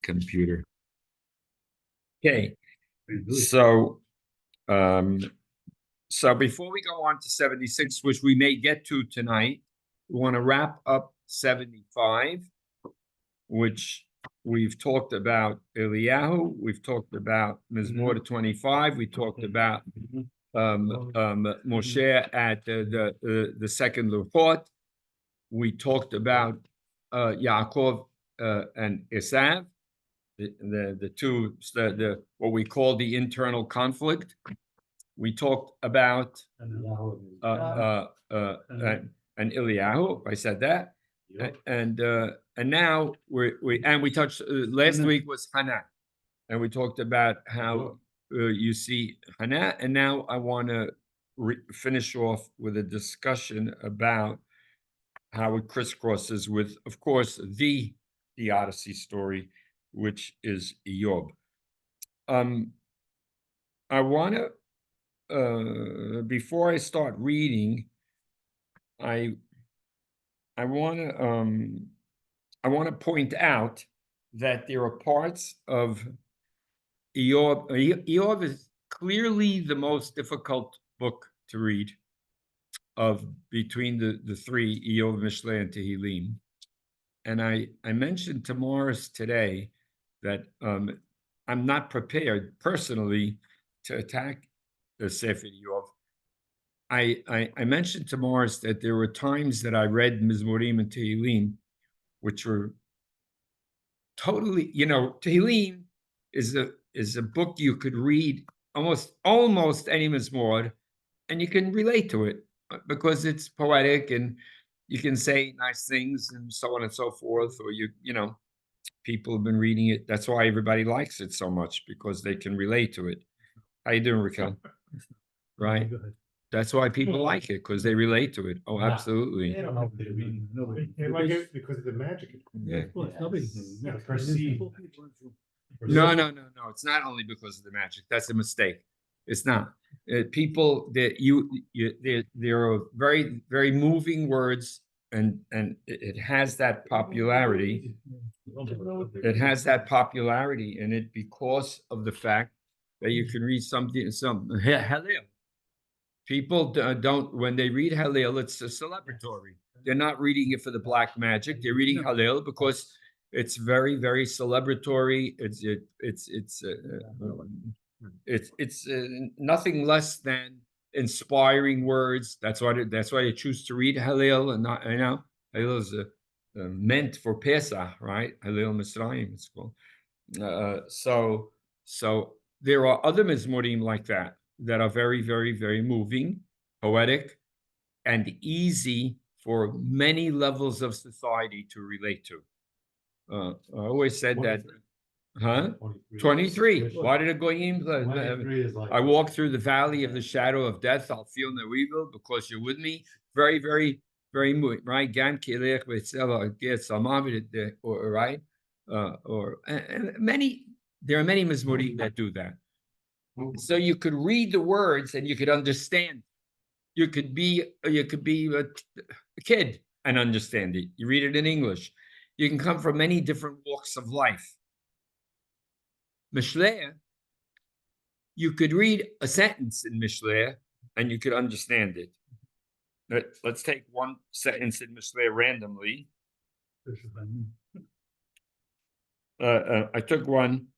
computer. Okay, so before we go on to 76, which we may get to tonight, we want to wrap up 75, which we've talked about Eliyahu, we've talked about Mizmor 25, we talked about Moshe at the second report. We talked about Yaakov and Esav, the two, what we call the internal conflict. We talked about and Eliyahu. I said that, and now we touched last week was Hannah, and we talked about how you see Hannah, and now I want to finish off with a discussion about how it crisscrosses with, of course, the Theodicy story, which is Iyov. I want to, before I start reading, I want to point out that there are parts of Iyov. Iyov is clearly the most difficult book to read of between the three, Iyov, Mishlei, and Tehillim. And I mentioned to Morris today that I'm not prepared personally to attack the Sefer Iyov. I mentioned to Morris that there were times that I read Mizmorim and Tehillim, which were totally, Tehillim is a book you could read almost any Mizmor, and you can relate to it because it's poetic and you can say nice things and so on and so forth, or people have been reading it. That's why everybody likes it so much, because they can relate to it. How you doing, Raquel? Right? That's why people like it, because they relate to it. Oh, absolutely. They don't know if they read. They like it because of the magic. Yeah. Perceive. No. It's not only because of the magic. That's a mistake. It's not. People that there are very, very moving words, and it has that popularity. It has that popularity in it because of the fact that you can read some Hallel. People don't, when they read Hallel, it's a celebratory. They're not reading it for the black magic. They're reading Hallel because it's very, very celebratory. It's nothing less than inspiring words. That's why they choose to read Hallel, and not, Hallel is meant for Pesach, right? Hallel Mitzrayim, it's called. So there are other Mizmorim like that are very, very, very moving, poetic, and easy for many levels of society to relate to. I always said that. 23. Why did it go in? I walk through the valley of the shadow of death. I'll feel no evil because you're with me. Very, very, very moving, right? Right? There are many Mizmorim that do that. So you could read the words and you could understand. You could be a kid and understand it. You read it in English. You can come from many different walks of life. Mishlei, you could read a sentence in Mishlei and you could understand it. Let's take one sentence in Mishlei randomly. I took one.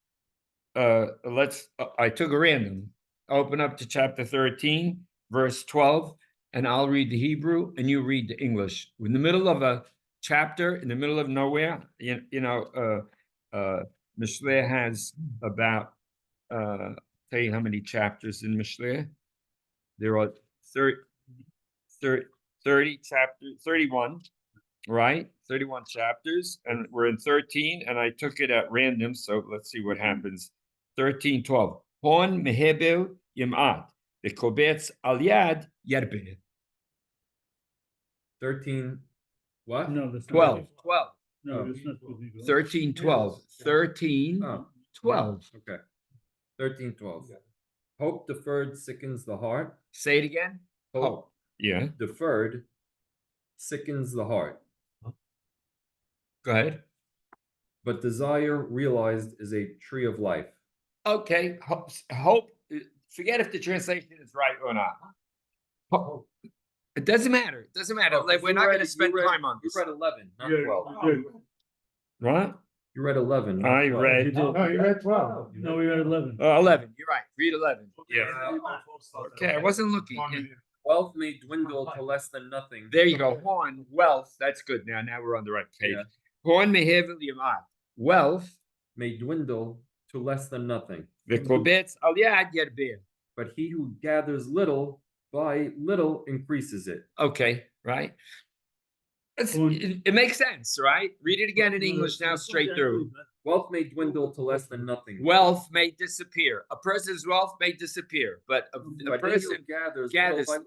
I took a random. Open up to chapter 13, verse 12, and I'll read the Hebrew and you read the English. In the middle of a chapter, in the middle of nowhere, Mishlei has about, tell you how many chapters in Mishlei. There are 30 chapters, 31, right? 31 chapters, and we're in 13, and I took it at random, so let's see what happens. 13, 12. Hon mehebel yim'at, v'kobetz al yad yerbeh. 13, what? No, 12. No, 13, 12. 13, 12. Okay. 13, 12. Hope deferred sickens the heart. Say it again. Hope Yeah. deferred sickens the heart. Go ahead. but desire realized is a tree of life. Okay, hope, forget if the translation is right or not. It doesn't matter. It doesn't matter. Like, we're not going to spend time on You this. read 11, not Yeah, 12. Right? You read 11. not I 12. read No, you read 12. No, we got 11. 11. You're right. Read 11. Yeah. Okay, I wasn't looking. Wealth may dwindle to less than nothing. There you go. Horn, wealth. That's good. Now we're on the right page. Yeah. Horn mehevel yamad. Wealth. May dwindle to less than nothing. V'kobetz al yad yerbeh. But he who gathers little by little increases it. Okay, right? It makes sense, right? Read it again in English now, straight through. Wealth may dwindle to less than nothing. Wealth may disappear. A person's wealth may disappear, but a But he who person gathers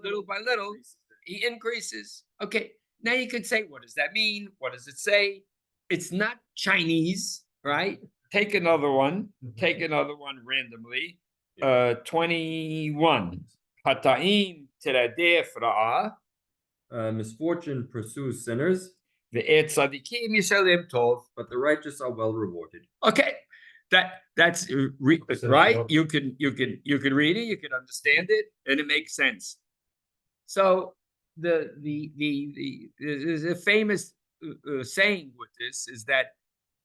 little by little, increases it. he increases. Okay, now you can say, what does that mean? What does it say? It's not Chinese, right? Take another one. Take another one randomly. 21. Hata'im tiradeh fra'ah. Misfortune pursues sinners, Ve'et tzadikim yishalem tov. but the righteous are well rewarded. Okay, that's right. You can read it, you can understand it, and it makes sense. So there's a famous saying with this is that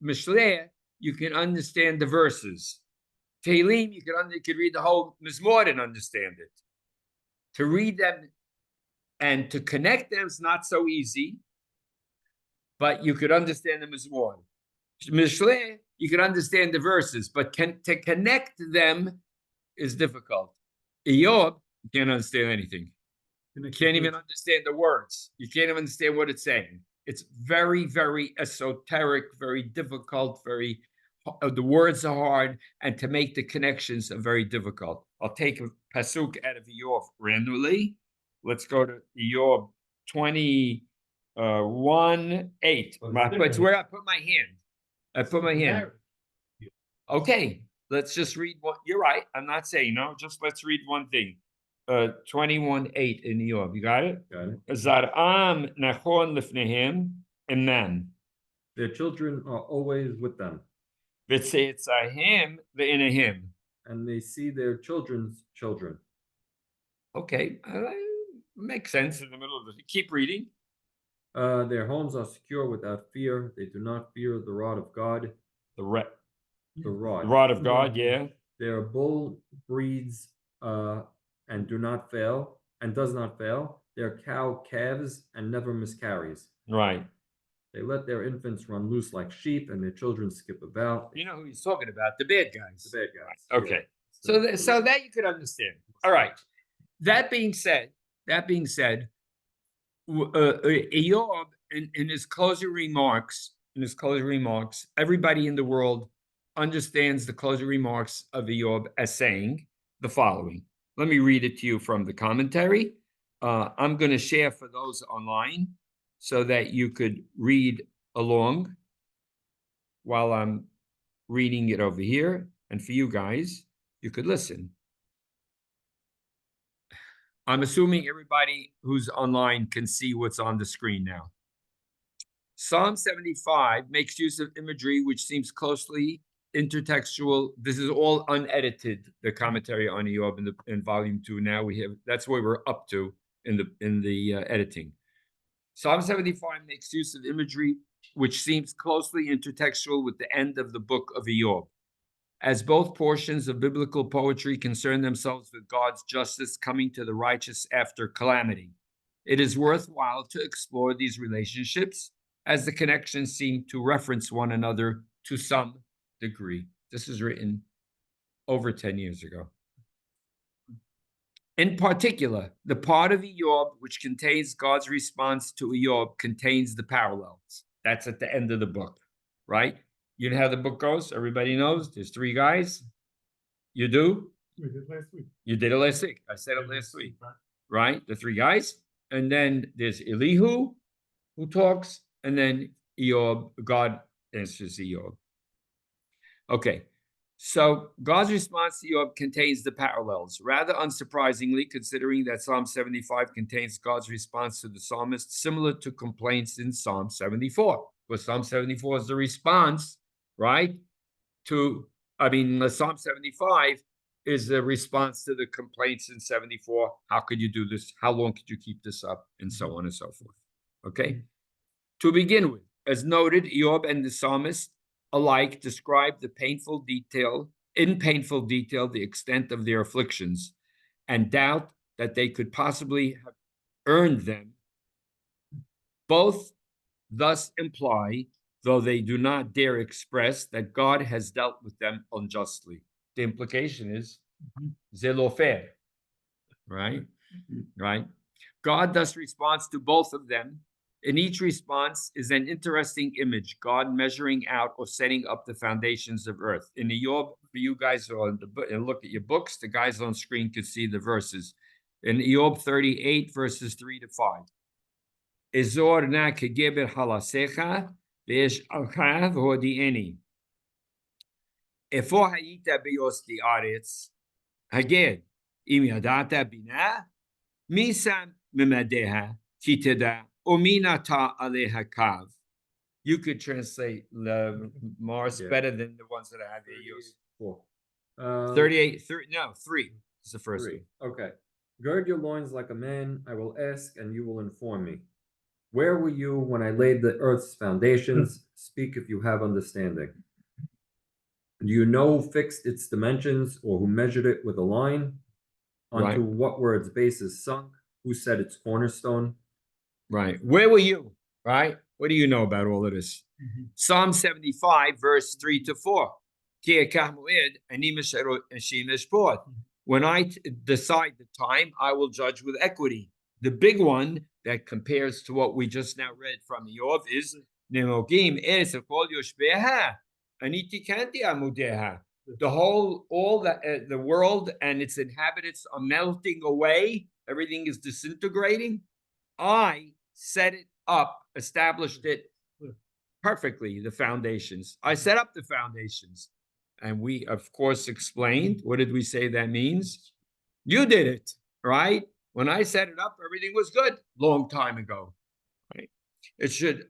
Mishleh, you can understand the verses. Tehillim, you can read the whole Mizmor and understand it. To read them and to connect them is not so easy, but you could understand them as one. Mishleh, you can understand the verses, but to connect them is difficult. Iyov, you can't understand anything. You can't even understand the words. You can't even understand what it's saying. It's very, very esoteric, very difficult, the words are hard, and to make the connections are very difficult. I'll take a pasuk out of Iyov randomly. Let's go to Iyov 21:8. It's where I put my hand. Okay, let's just read what you're right. I'm not saying no, just let's read one thing. 21:8 in Iyov. You got it? Got it. Zar'am nachon lifnehem imnam. Their children are always with them, V'tzeitzahim ve'inahim. and they see their children's children. Okay, makes sense in the middle of the. Keep reading. Their homes are secure without fear. They do not fear the rod of God. The rod. rod of God, yeah. Their bull breeds and does not fail. Their cow calves and never miscarries. Right. They let their infants run loose like sheep, and their children skip about. You know who he's talking about? The bad guys. The bad guys. Okay. Yeah. So that you could understand. All right. That being said, Iyov in his closing remarks, everybody in the world understands the closing remarks of Iyov as saying the following. Let me read it to you from the commentary. I'm going to share for those online so that you could read along while I'm reading it over here. And for you guys, you could listen. I'm assuming everybody who's online can see what's on the screen now. Psalm 75 makes use of imagery which seems closely intertextual. This is all unedited, the commentary on Iyov in volume 2. Now that's where we're up to in the editing. Psalm 75 makes use of imagery which seems closely intertextual with the end of the book of Iyov, as both portions of biblical poetry concern themselves with God's justice coming to the righteous after calamity. It is worthwhile to explore these relationships, as the connections seem to reference one another to some degree. This is written over 10 years ago. In particular, the part of Iyov which contains God's response to Iyov contains the parallels. That's at the end of the book, right? You know how the book goes? Everybody knows there's 3 guys. You do? We did last week. You did it last week. I said it last week, right? The 3 guys. And then there's Elihu who talks, and then Iyov, God answers Iyov. Okay, so God's response to Iyov contains the parallels. Rather unsurprisingly, considering that Psalm 75 contains God's response to the psalmist, similar to complaints in Psalm 74. Because Psalm 74 is the response right? Psalm 75 is a response to the complaints in 74. How could you do this? How long could you keep this up? And so on and so forth. Okay. To begin with, as noted, Iyov and the psalmist alike describe in painful detail, the extent of their afflictions and doubt that they could possibly have earned them. Both thus imply, though they do not dare express, that God has dealt with them unjustly. The implication is, c'est lo fair, right? Right? God thus responds to both of them. In each response is an interesting image, God measuring out or setting up the foundations of earth. In Iyov, for you guys who are on the book and look at your books, the guys on screen could see the verses. In Iyov 38, verses 3 to 5. Ezor na kegeber halasecha, ve'esh'alcha v'hodi'eni. Efo hayita beyos li'aretz, haged, im yadata bina, misam mimadeha, kiteda, ominata aleha kav. You could translate Mars better than the ones that I have here used. 38, 3 is the first Three. one. Okay. Gird your loins like a man, I will ask, and you will inform me. Where were you when I laid the earth's foundations? Speak if you have understanding. Do you know who fixed its dimensions, or who measured it with a line? Onto what were its bases sunk? Who set its cornerstone? Right. Where were you? Right? What do you know about all of this? Psalm 75, verse 3 to 4. When I decide the time, I will judge with equity. The big one that compares to what we just now read from Iyov is Nemogim eretz kol yoshbeha, aniti kanti amudeha. The world and its inhabitants are melting away. Everything is disintegrating. I set it up, established it perfectly, the foundations. I set up the foundations. And we, of course, explained, what did we say that means? You did it, right? When I set it up, everything was good long time ago, right? It should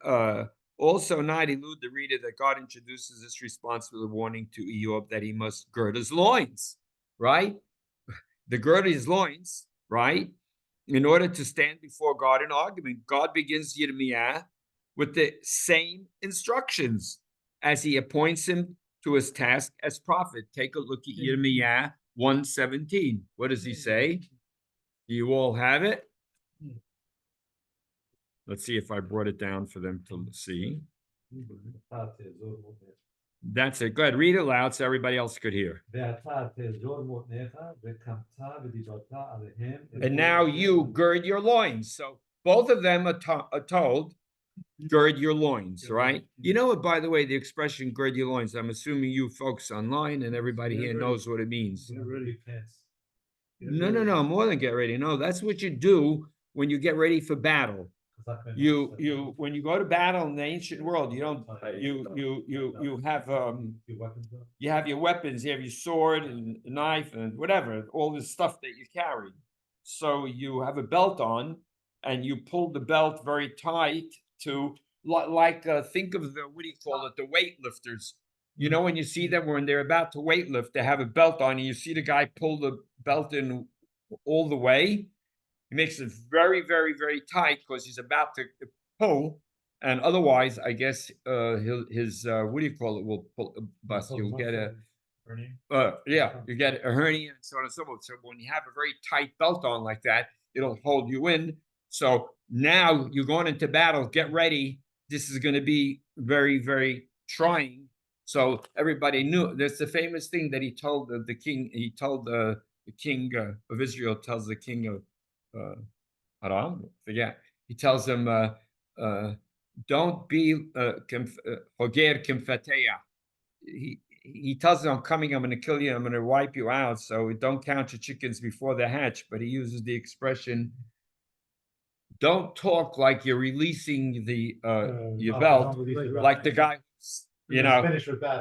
also not elude the reader that God introduces this response with a warning to Iyov that he must gird his loins, right? The gird his loins, right? In order to stand before God in argument. God begins Yirmiyah with the same instructions as he appoints him to his task as prophet. Take a look at Yirmiyah 1:17. What does he say? You all have it? Let's see if I brought it down for them to see. That's it. Go ahead, read it loud so everybody else could hear. And now you gird your loins. So both of them are told, gird your loins, right? You know what, by the way, the expression gird your loins, I'm assuming you folks online and everybody here knows what it means. No, more than get ready. No, that's what you do when you get ready for battle. When you go to battle in the ancient world, you have your weapons, you have your sword and knife and whatever, all this stuff that you carry. So you have a belt on and you pull the belt very tight to think of the weightlifters. You know, when you see them when they're about to weightlift, they have a belt on and you see the guy pull the belt in all the way. He makes it very, very, very tight because he's about to pull, and otherwise, I guess will bust. You'll get you get a hernia and so on and so forth. So when you have a very tight belt on like that, it'll hold you in. So now you're going into battle. Get ready. This is going to be very, very trying. So everybody knew. There's the famous thing that he told the king. He told the king of Israel tells the king of Aram, forget. He tells him, don't be Hoger Kimfateya. He tells him, I'm coming, I'm going to kill you, I'm going to wipe you out. So don't count your chickens before they hatch. But he uses the expression, don't talk like you're releasing the your belt, like the guy,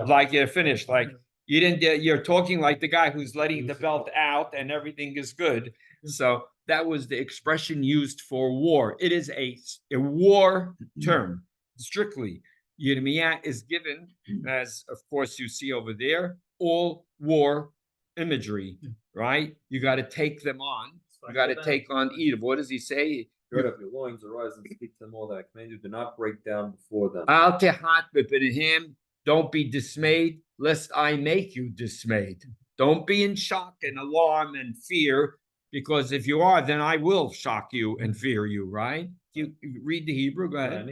like you're finished, like you didn't. You're talking like the guy who's letting the belt out and everything is good. So that was the expression used for war. It is a war term, strictly. Yirmiyah is given, as of course you see over there, all war imagery, right? You got to take them on. You got to take on Iyov. What does he say? Gird up your loins, arise and speak to them all that I command you. Do not break down before them. Al tehat b'pnehim, don't be dismayed, lest I make you dismayed. Don't be in shock and alarm and fear, because if you are, then I will shock you and fear you, right? You read the Hebrew, go ahead.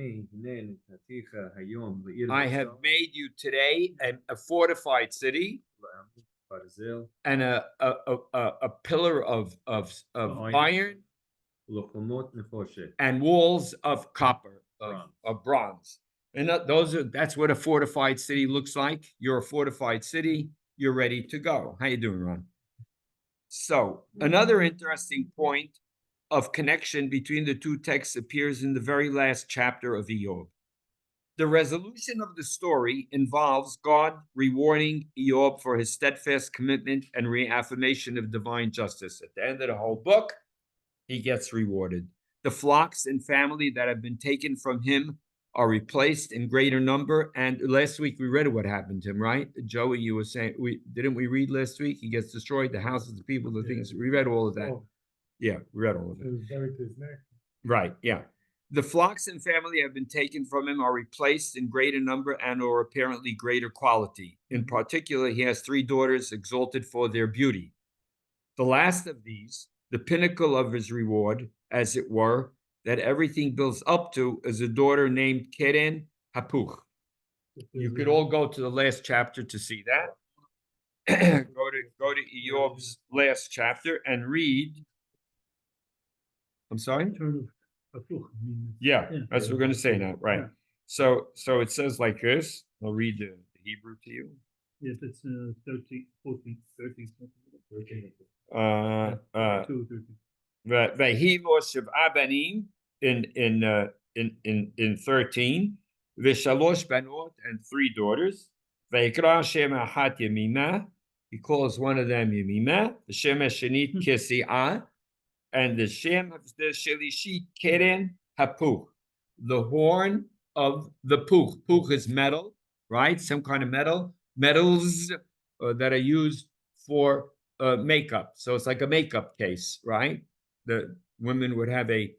I have made you today a fortified city and a pillar of iron and walls of copper, of bronze. And that's what a fortified city looks like. You're a fortified city. You're ready to go. How you doing, Ron? So another interesting point of connection between the two texts appears in the very last chapter of Iyov. The resolution of the story involves God rewarding Iyov for his steadfast commitment and reaffirmation of divine justice. At the end of the whole book, he gets rewarded. The flocks and family that have been taken from him are replaced in greater number. And last week we read what happened to him, right? Joey, you were saying, we read last week? He gets destroyed, the houses, the people, the things. We read all of that. Oh, Yeah, we read all of it. it was buried to his neck. Right, yeah. The flocks and family have been taken from him, are replaced in greater number and or apparently greater quality. In particular, he has 3 daughters exalted for their beauty. The last of these, the pinnacle of his reward, as it were, that everything builds up to, is a daughter named Keren Hapuch. You could all go to the last chapter to see that. go to Iyov's last chapter and read. I'm sorry? Yeah, that's what we're going to say now, right? Yeah. So it says like this. I'll read the Hebrew to you. Yes, it's 13, 14, 13. 13. Vahilos of Abanim in 13, Vishalosh Banot and 3 daughters. Vaikra Shem Ahat Yemima. He calls one of them Yemima. The Shem Shenit Kesi'ah. And the Shem of the Shelishit Keren Hapuch. The horn of the Puch. Puch is metal, right? Some kind of metal. Metals that are used for makeup. So it's like a makeup case, right? The women would have a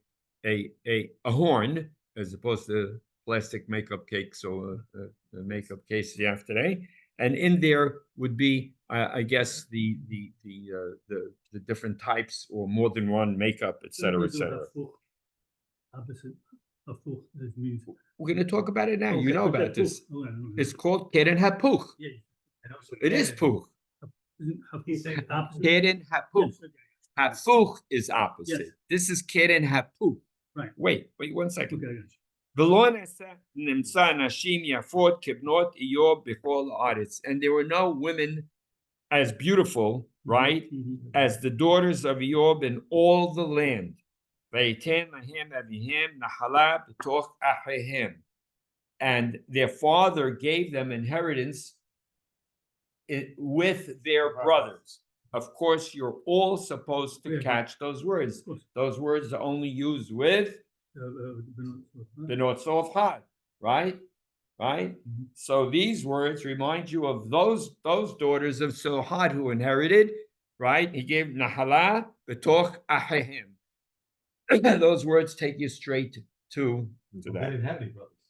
horn as opposed to plastic makeup cakes or the makeup cases you have today. And in there would be, I guess, the different types or more than one makeup, etc., etc. We're going to talk about it now. You know about this. It's called Keren Hapuch. It is Puch. Keren Hapuch. Hapuch is opposite. Yes. This is Keren Hapuch. Right. Wait 1 second. Okay. And there were no women as beautiful, right, as the daughters of Iyov in all the land. And their father gave them inheritance with their brothers. Of course, you're all supposed to catch those words. Those words are only used with the North of Had, right? Right? So these words remind you of those daughters of Sohad who inherited, right? He gave Nahala betoch ahehim. Those words take you straight to that. They didn't have any brothers,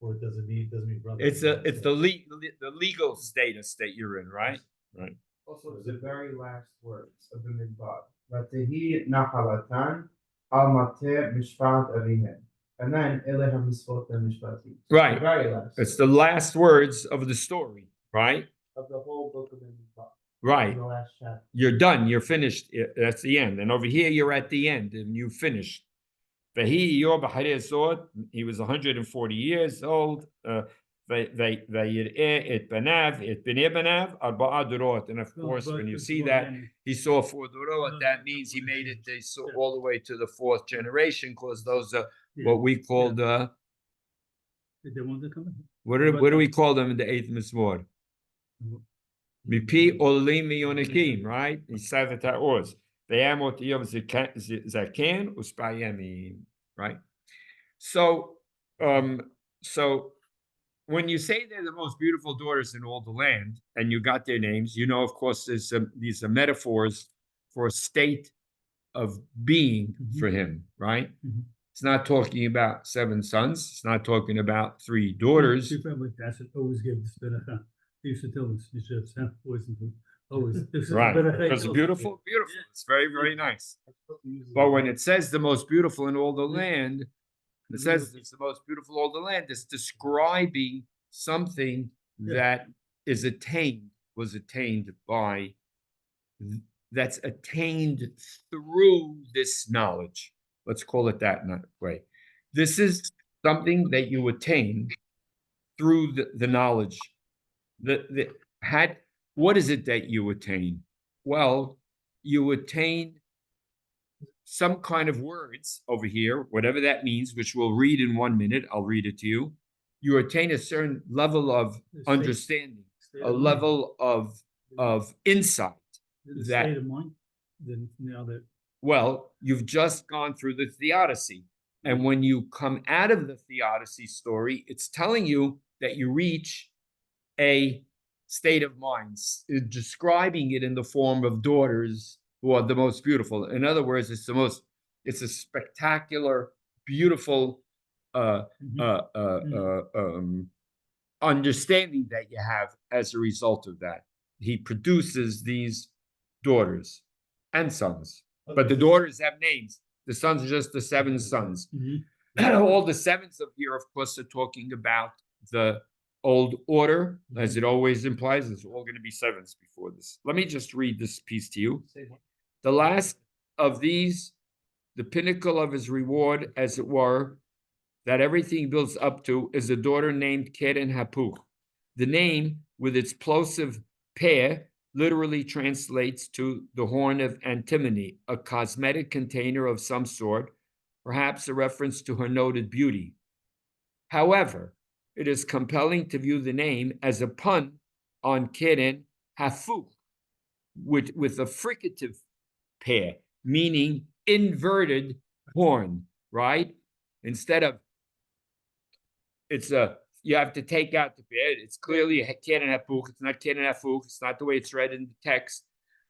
or it doesn't mean brothers. It's the legal status that you're in, right? Right. Also, the very last words of the Midbar. V'tehi nahalatan al mateh mishpat avihem. And then Eleha Misfot Mishpati. Right. The very last. It's the last words of the story, right? Of the whole book of the Midbar. Right. The last chapter. You're done. You're finished. That's the end. And over here, you're at the end, and you finished. He was 140 years old. And of course, when you see that, he saw 4 Dorot, that means he made it all the way to the 4th generation, because those are what we call the. What do we call them in the 8th Mizmor? Mipi olim miyonikim, right? He said that was. Ve'amot Iyov zaken uspayemim, right? So when you say they're the most beautiful daughters in all the land, and you got their names, you know, of course, these are metaphors for a state of being for him, right? It's not talking about 7 sons. It's not talking about 3 daughters. That's it. Always give the tzedakah. He used to tell us, he said, always, always. Right, because beautiful, beautiful. It's very, very nice. But when it says the most beautiful in all the land, it says it's the most beautiful in all the land, it's describing something that is attained, was attained by, that's attained through this knowledge. Let's call it that way. This is something that you attain through the knowledge. What is it that you attain? Well, you attain some kind of words over here, whatever that means, which we'll read in 1 minute. I'll read it to you. You attain a certain level of understanding, a level of insight. That state of mind. Then now that well, you've just gone through the Theodicy. And when you come out of the Theodicy story, it's telling you that you reach a state of mind, describing it in the form of daughters who are the most beautiful. In other words, it's a spectacular, beautiful understanding that you have as a result of that. He produces these daughters and sons. But the daughters have names. The sons are just the 7 sons. All the 7s of here, of course, are talking about the old order, as it always implies. There's all going to be 7s before this. Let me just read this piece to you. The last of these, the pinnacle of his reward, as it were, that everything builds up to, is a daughter named Keren Hapuch. The name, with its plosive pair, literally translates to the horn of antimony, a cosmetic container of some sort, perhaps a reference to her noted beauty. However, it is compelling to view the name as a pun on Keren Hafuch, with a fricative pair, meaning inverted horn, right? Instead of, you have to take out the pair. It's clearly Keren Hapuch. It's not Keren Hafuch. It's not the way it's read in the text.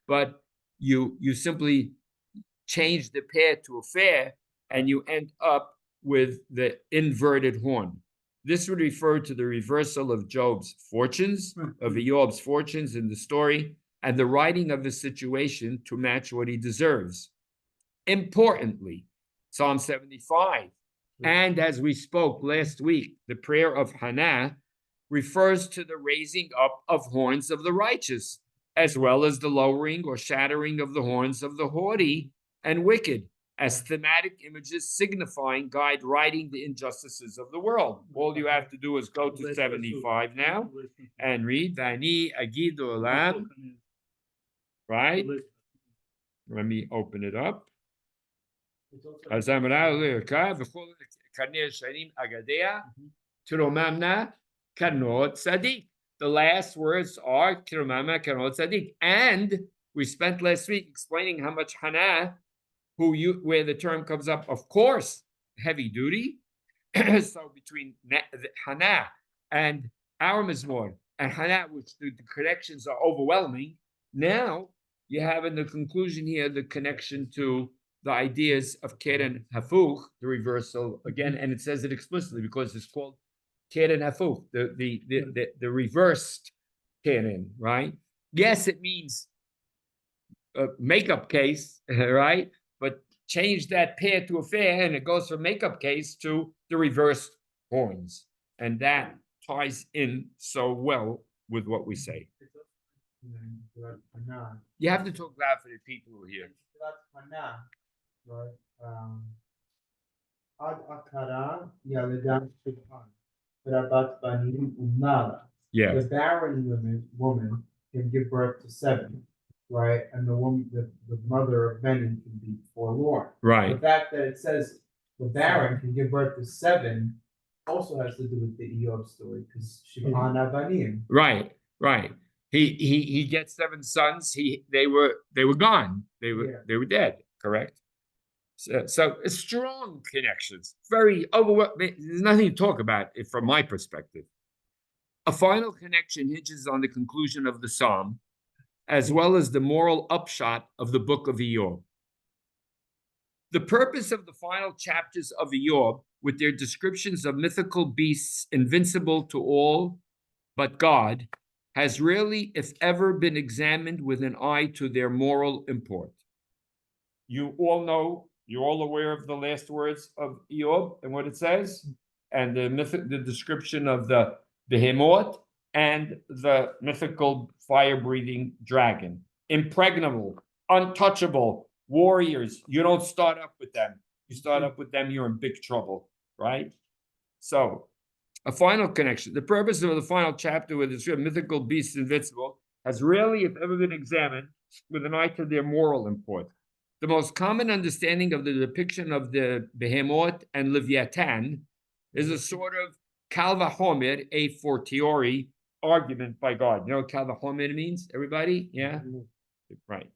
But you simply change the pair to a fair, and you end up with the inverted horn. This would refer to the reversal of Job's fortunes, of Iyov's fortunes in the story, and the writing of his situation to match what he deserves. Importantly, Psalm 75, and as we spoke last week, the prayer of Hannah refers to the raising up of horns of the righteous, as well as the lowering or shattering of the horns of the haughty and wicked, as thematic images signifying God righting the injustices of the world. All you have to do is go to 75 now and read Vani Agidu Olam, right? Let me open it up. The last words are and we spent last week explaining how much Hannah, where the term comes up, of course, heavy duty. So between Hannah and our Mizmor and Hannah, which the connections are overwhelming, now you have in the conclusion here the connection to the ideas of Keren Hafuch, the reversal again, and it says it explicitly because it's called Keren Hafuch, the reversed Keren, right? Yes, it means a makeup case, right? But change that pair to a fair, and it goes from makeup case to the reversed horns, and that ties in so well with what we say. You have to talk loud for the people who are here. Right. Ad akara yaledan shibhan, rabat banim umnala. Yeah. The barren woman can give birth to 7, right? And the woman, the mother of Benin can be forlorn. Right. The fact that it says the barren can give birth to 7 also has to do with the Iyov story, because shibhan abanim. Right. He gets 7 sons. They were gone. They were dead. Correct. So strong connections. Very overwhelming. There's nothing to talk about from my perspective. A final connection hinges on the conclusion of the psalm, as well as the moral upshot of the book of Iyov. The purpose of the final chapters of Iyov, with their descriptions of mythical beasts invincible to all but God, has rarely, if ever, been examined with an eye to their moral import. You all know, you're all aware of the last words of Iyov and what it says, and the description of the behemoth and the mythical fire-breathing dragon. Impregnable, untouchable, warriors. You don't start up with them. You start up with them, you're in big trouble, right? So, a final connection. The purpose of the final chapter with the mythical beasts invincible has rarely, if ever, been examined with an eye to their moral import. The most common understanding of the depiction of the behemoth and Leviathan is a sort of Kal vachomer, a fortiori argument by God. You know what Kal vachomer means, everybody? Yeah? Right.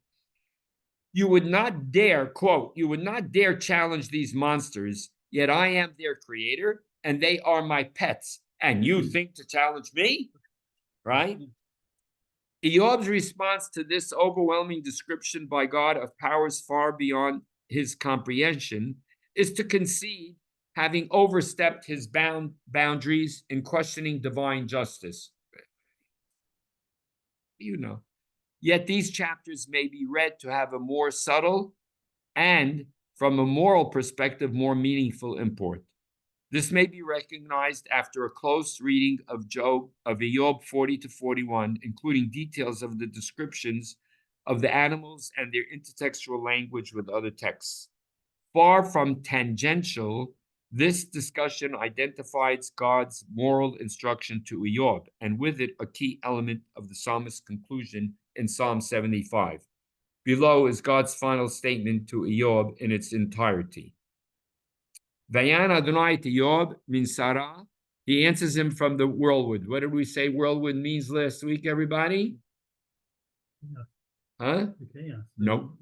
You would not dare, quote, you would not dare challenge these monsters, yet I am their creator, and they are my pets. And you think to challenge me? Right? Iyov's response to this overwhelming description by God of powers far beyond his comprehension is to concede having overstepped his boundaries in questioning divine justice. You know. Yet these chapters may be read to have a more subtle and, from a moral perspective, more meaningful import. This may be recognized after a close reading of Iyov 40 to 41, including details of the descriptions of the animals and their intertextual language with other texts. Far from tangential, this discussion identifies God's moral instruction to Iyov, and with it a key element of the psalmist's conclusion in Psalm 75. Below is God's final statement to Iyov in its entirety. Vayan Adonai to Iyov min Sarah. He answers him from the whirlwind. What did we say whirlwind means last week, everybody? Huh? No.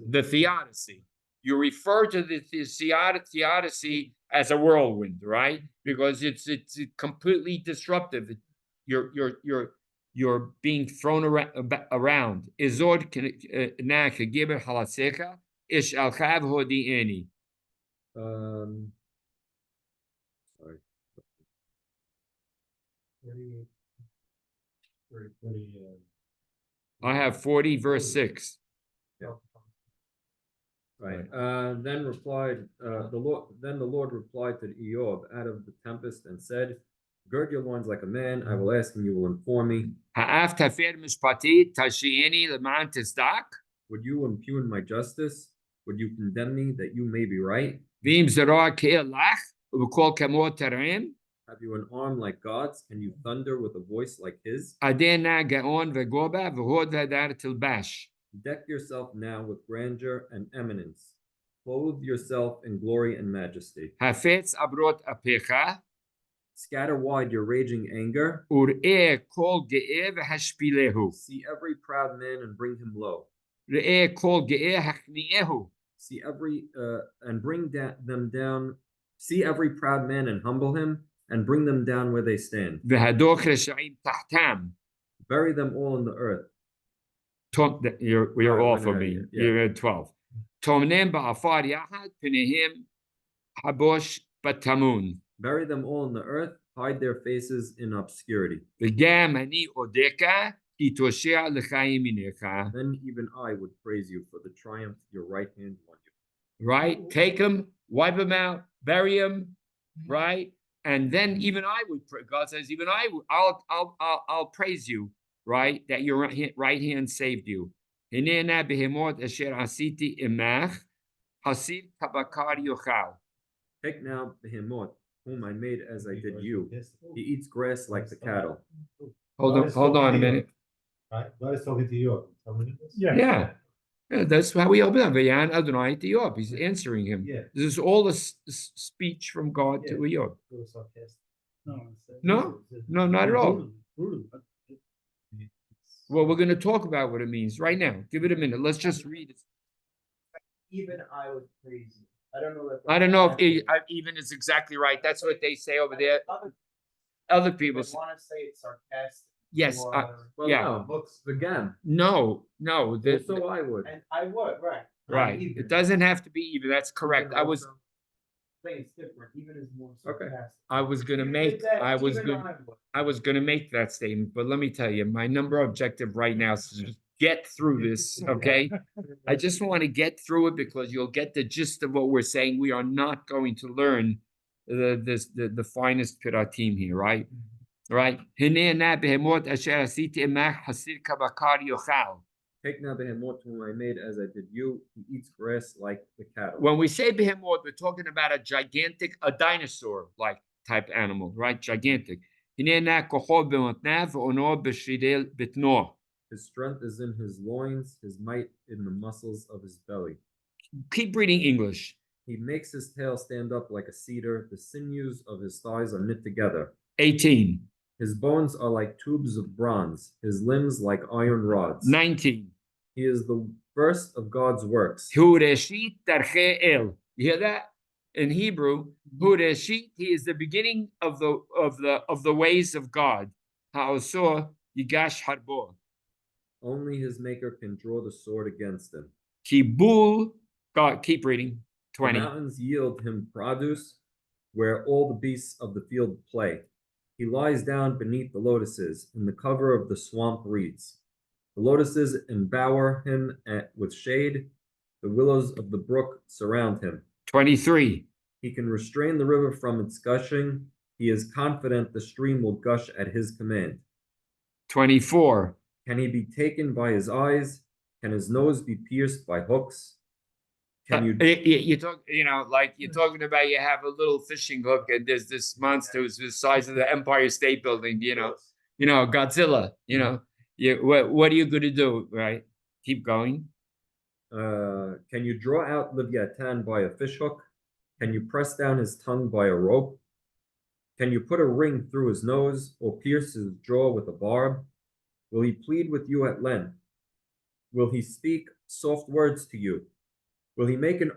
The Theodicy. You refer to the Theodicy as a whirlwind, right? Because it's completely disruptive. You're being thrown around. Izod na kegiber halasecha ish alchav hodi'eni. Sorry. 40, I have 40 verse 6. Right. Then the Lord replied to Iyov out of the tempest and said, "Gird your loins like a man. I will ask, and you will inform me. Ha'af tafer mishpati tashieni leman tisdak. Would you impugn my justice? Would you condemn me that you may be right? V'im zerah ke'elach u'b'kol kamot terim. Have you an arm like God's? Can you thunder with a voice like His? Adena gaon v'goba v'hod v'adar tilbash. Deck yourself now with grandeur and eminence. Clothe yourself in glory and majesty. Hafetz abrot apecha. Scatter wide your raging anger. Ur'eh kol ge'eh v'hashpilehu. See every proud man and bring him low. Re'eh kol ge'eh hachni'ehu. See and bring them down. See every proud man and humble him, and bring them down where they stand. V'hadoch resha'im tahtam. Bury them all in the earth. You're off of me. Yeah. You're at 12. Tomnem ba'afar yahad pinehim habosh batamun. Bury them all in the earth. Hide their faces in obscurity. V'gam ani odeka ki toshea l'chaim minecha. Then even I would praise you for the triumph your right hand won you. Right? Take him, wipe him out, bury him, right? And then even I would. God says, even I'll praise you, right? That your right hand saved you. Hinena behemot asher asiti imach hasir tabakar yochal. Take now Behemoth, whom I made as I did you. He eats grass like the cattle. Hold on a minute. Right? God is talking to you. Yeah. That's how we open up. Vayan Adonai to Iyov. He's answering him. Yeah. This is all a speech from God to Iyov. No, not at all. Well, we're going to talk about what it means right now. Give it a minute. Let's just read it. Even I would praise you. I don't know if Even is exactly right. That's what they say over there. other They people, want to say it's sarcastic. yes, or Well, Yeah. no, looks again. no, So I would. And I would, right. right. Even. It doesn't have to be even. That's correct. Even I was, also- I think it's different. Even is more Okay. sarcastic. I was gonna You did make, that, I was even gonna, I would. I was gonna make that statement, but let me tell you, my number objective right now is to just get through this, okay? I just want to get through it because you'll get the gist of what we're saying. We are not going to learn the finest piratim here, right? Right? Hine na behemot asher asiti imach hasir kabakar yochal. Take now behemot whom I made as I did you. He eats grass like the cattle. When we say behemot, we're talking about a gigantic, a dinosaur-like type animal, right? Gigantic. Hine na kochol b'motnav v'onor b'shridel b'tnor. His strength is in his loins, his might in the muscles of his belly. Keep reading English. He makes his tail stand up like a cedar. The sinews of his thighs are knit together. 18. His bones are like tubes of bronze, his limbs like iron rods. 19. He is the first of God's works. Hu reshit darchei el. You hear that? In Hebrew, Hu reshit, he is the beginning of the ways of God. Ha'osor yigash harbo. Only his maker can draw the sword against him. Kibul. God, keep reading. The 20. mountains yield him produce, where all the beasts of the field play. He lies down beneath the lotuses, in the cover of the swamp reeds. The lotuses embower him with shade. The willows of the brook surround him. 23. He can restrain the river from its gushing. He is confident the stream will gush at his command. 24. Can he be taken by his eyes? Can his nose be pierced by hooks? Can you You talk, like you're talking about you have a little fishing hook and there's this monster who's the size of the Empire State Building, Godzilla, what are you gonna do, right? Keep going. can you draw out Leviathan by a fishhook? Can you press down his tongue by a rope? Can you put a ring through his nose or pierce his jaw with a barb? Will he plead with you at length? Will he speak soft words to you? Will he make an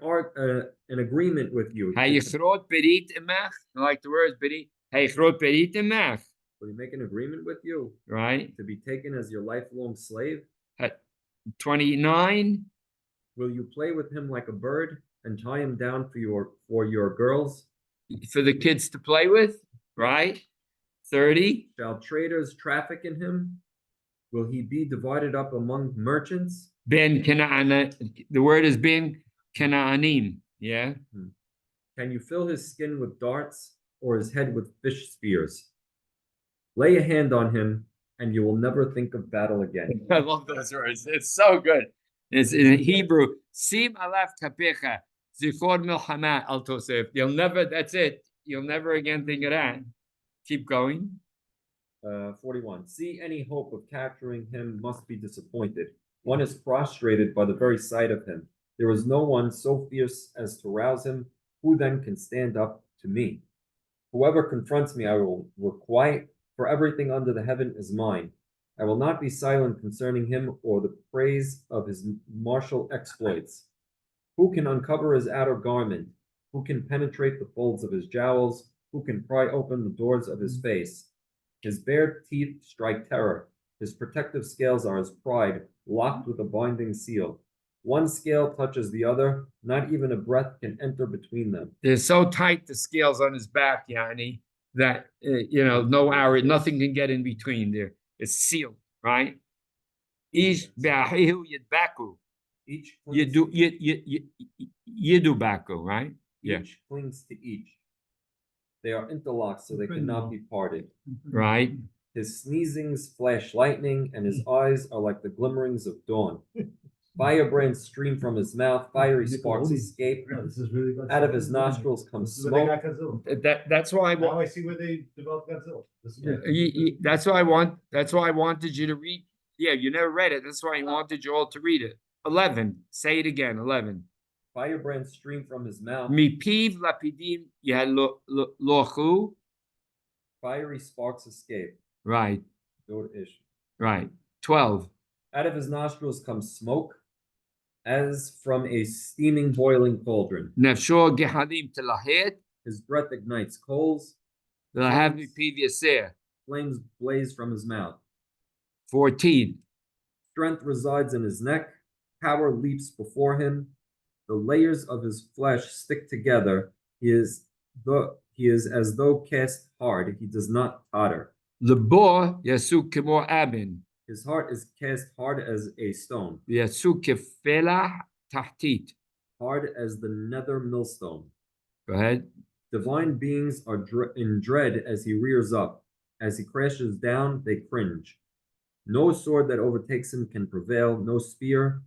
agreement with you? Hayichrot berit imach. I like the words berit. Hayichrot berit imach. Will he make an agreement with you Right. to be taken as your lifelong slave? 29. Will you play with him like a bird and tie him down for your girls? For the kids to play with, right? 30. Shall traders traffic in him? Will he be divided up among merchants? Ben Canaan. The word is ben Canaanim. Yeah. Can you fill his skin with darts or his head with fish spears? Lay a hand on him, and you will never think of battle again. I love those words. It's so good. It's in Hebrew. Sim alaf kapecha zichor milchama al tosef. You'll never. That's it. You'll never again think of that. Keep going. 41. See any hope of capturing him must be disappointed. One is prostrated by the very sight of him. There is no one so fierce as to rouse him. Who then can stand up to me? Whoever confronts me, I will requite, for everything under the heaven is mine. I will not be silent concerning him or the praise of his martial exploits. Who can uncover his outer garment? Who can penetrate the folds of his jowls? Who can pry open the doors of his face? His bare teeth strike terror. His protective scales are his pride, locked with a binding seal. One scale touches the other, not even a breath can enter between them. They're so tight, the scales on his back, Yanni, that no hour, nothing can get in between there. It's sealed, right? Ish ba'ahihu yidbaku. Each Yidubaku, right? Yeah. Each clings to each. They are interlocked so they cannot be parted. Right. His sneezings flash lightning, and his eyes are like the glimmerings of dawn. Firebrands stream from his mouth, fiery sparks escape. No, this is really Out of his nostrils comes This is where they smoke. got Godzilla. That's why Now I see where they developed Godzilla. This is where- that's why I wanted you to read. Yeah, you never read it. That's why I wanted you all to read it. 11. Say it again. 11. Firebrands stream from his mouth. Mipiv lapidim lochu. Fiery sparks escape. Right. Dor ish. Right. 12. Out of his nostrils comes smoke, as from a steaming, boiling cauldron. Nefsho gehadim telahet. His breath ignites coals. Flames blaze from his mouth. 14. Strength resides in his neck. Power leaps before him. The layers of his flesh stick together. He is as though cast hard. He does not totter. Lebo yasu kemo abin. His heart is cast hard as a stone, Yasu kefelah tahtit. hard as the nether millstone. Go ahead. Divine beings are in dread as he rears up. As he crashes down, they cringe. No sword that overtakes him can prevail, no spear,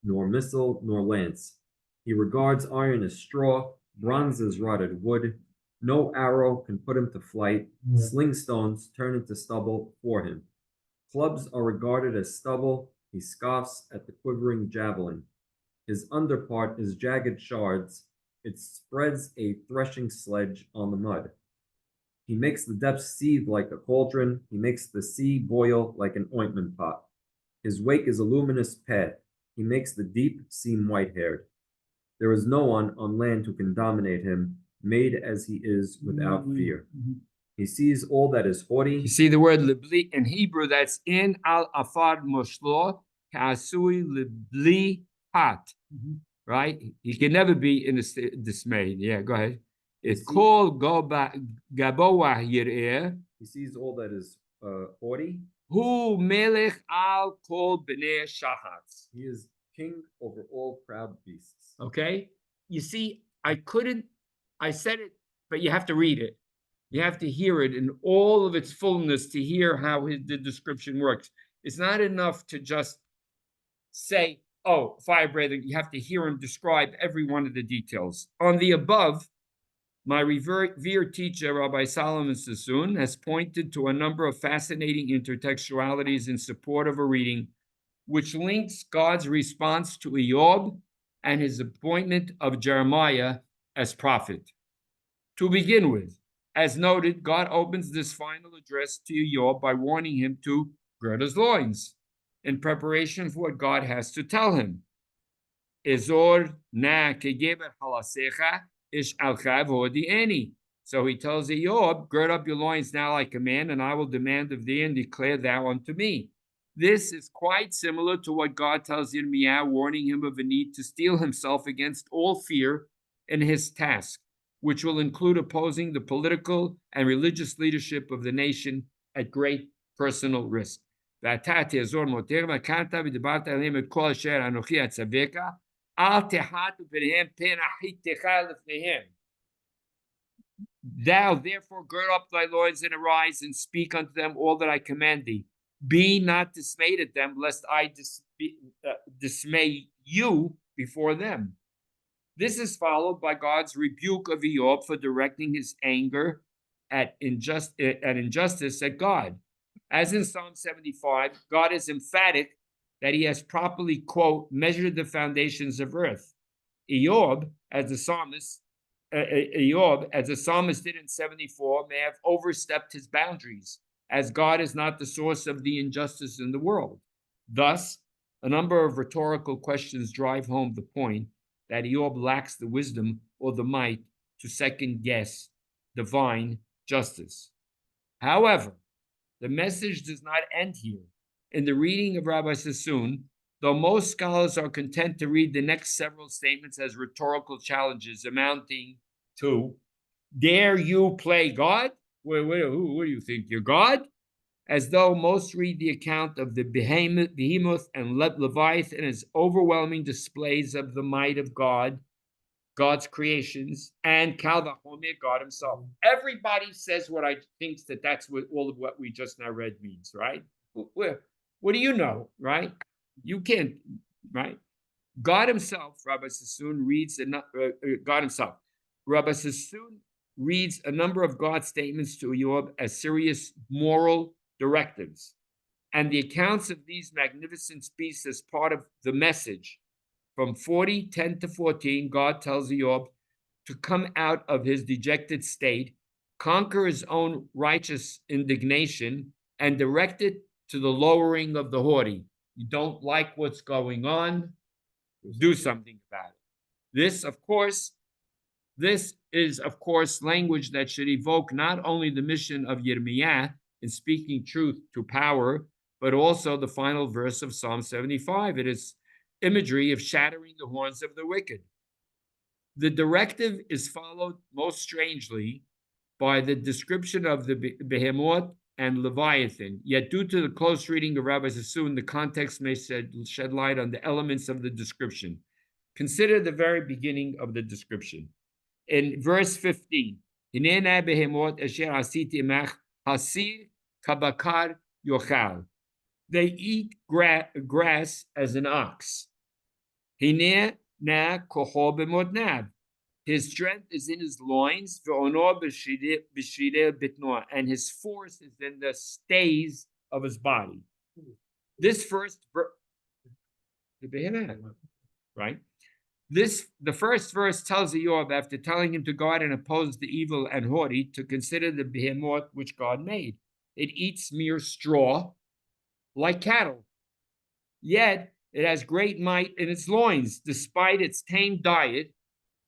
nor missile, nor lance. He regards iron as straw, bronze as rotted wood. No arrow can put him to flight. Sling stones turn into stubble for him. Clubs are regarded as stubble. He scoffs at the quivering javelin. His underpart is jagged shards. It spreads a threshing sledge on the mud. He makes the depths seethe like a cauldron. He makes the sea boil like an ointment pot. His wake is a luminous path. He makes the deep seem white-haired. There is no one on land who can dominate him, made as he is without fear. He sees all that is haughty. You see the word libli in Hebrew, that's in al afad moshlo, kasui libli hat. Right? He can never be dismayed. Yeah, go ahead. It's called gaboah yireh. He sees all that is haughty. Hu melech al kol bnei shahatz. He is king over all proud beasts. Okay? You see, I said it, but you have to read it. You have to hear it in all of its fullness to hear how the description works. It's not enough to just say, oh, fire breathing. You have to hear him describe every one of the details. On the above, my revered teacher, Rabbi Solomon Sassoon, has pointed to a number of fascinating intertextualities in support of a reading which links God's response to Iyov and his appointment of Jeremiah as prophet. To begin with, as noted, God opens this final address to Iyov by warning him to gird his loins in preparation for what God has to tell him. Ezor na kegeber halasecha ish alcha v'odi'eni. So he tells Iyov, gird up your loins now like a man, and I will demand of thee and declare thou unto me. This is quite similar to what God tells Yirmiyahu, warning him of a need to steel himself against all fear in his task, which will include opposing the political and religious leadership of the nation at great personal risk. Thou therefore gird up thy loins and arise and speak unto them all that I command thee. Be not dismayed at them, lest I dismay you before them. This is followed by God's rebuke of Iyov for directing his anger at injustice at God. As in Psalm 75, God is emphatic that he has properly, quote, measured the foundations of earth. Iyov, as the psalmist did in 74, may have overstepped his boundaries, as God is not the source of the injustice in the world. Thus, a number of rhetorical questions drive home the point that Iyov lacks the wisdom or the might to second-guess divine justice. However, the message does not end here. In the reading of Rabbi Sassoon, though most scholars are content to read the next several statements as rhetorical challenges amounting to, dare you play God? What do you think, you're God? As though most read the account of the behemoth and Leviathan as overwhelming displays of the might of God, God's creations, and Kal Vachomer, God himself. Everybody says what I thinks that's what all of what we just now read means, right? What do you know, right? You can't, right? God himself, Rabbi Sassoon reads, God himself. Rabbi Sassoon reads a number of God's statements to Iyov as serious moral directives. And the accounts of these magnificent speeches as part of the message. From 10 to 14, God tells Iyov to come out of his dejected state, conquer his own righteous indignation, and direct it to the lowering of the haughty. You don't like what's going on, do something about it. This, of course, This is, of course, language that should evoke not only the mission of Yirmiyah in speaking truth to power, but also the final verse of Psalm 75. It is imagery of shattering the horns of the wicked. The directive is followed most strangely by the description of the behemoth and Leviathan. Yet, due to the close reading of Rabbi Sassoon, the context may shed light on the elements of the description. Consider the very beginning of the description. In verse 15, Hinena behemoth asher asiti imach hasir kabakar yochal. They eat grass as an ox. Hine na koho b'modnav. His strength is in his loins, and his force is in the stays of his body. This first verse, right? The first verse tells Iyov, after telling him to guard and oppose the evil and haughty, to consider the behemoth which God made. It eats mere straw like cattle. Yet it has great might in its loins. Despite its tame diet,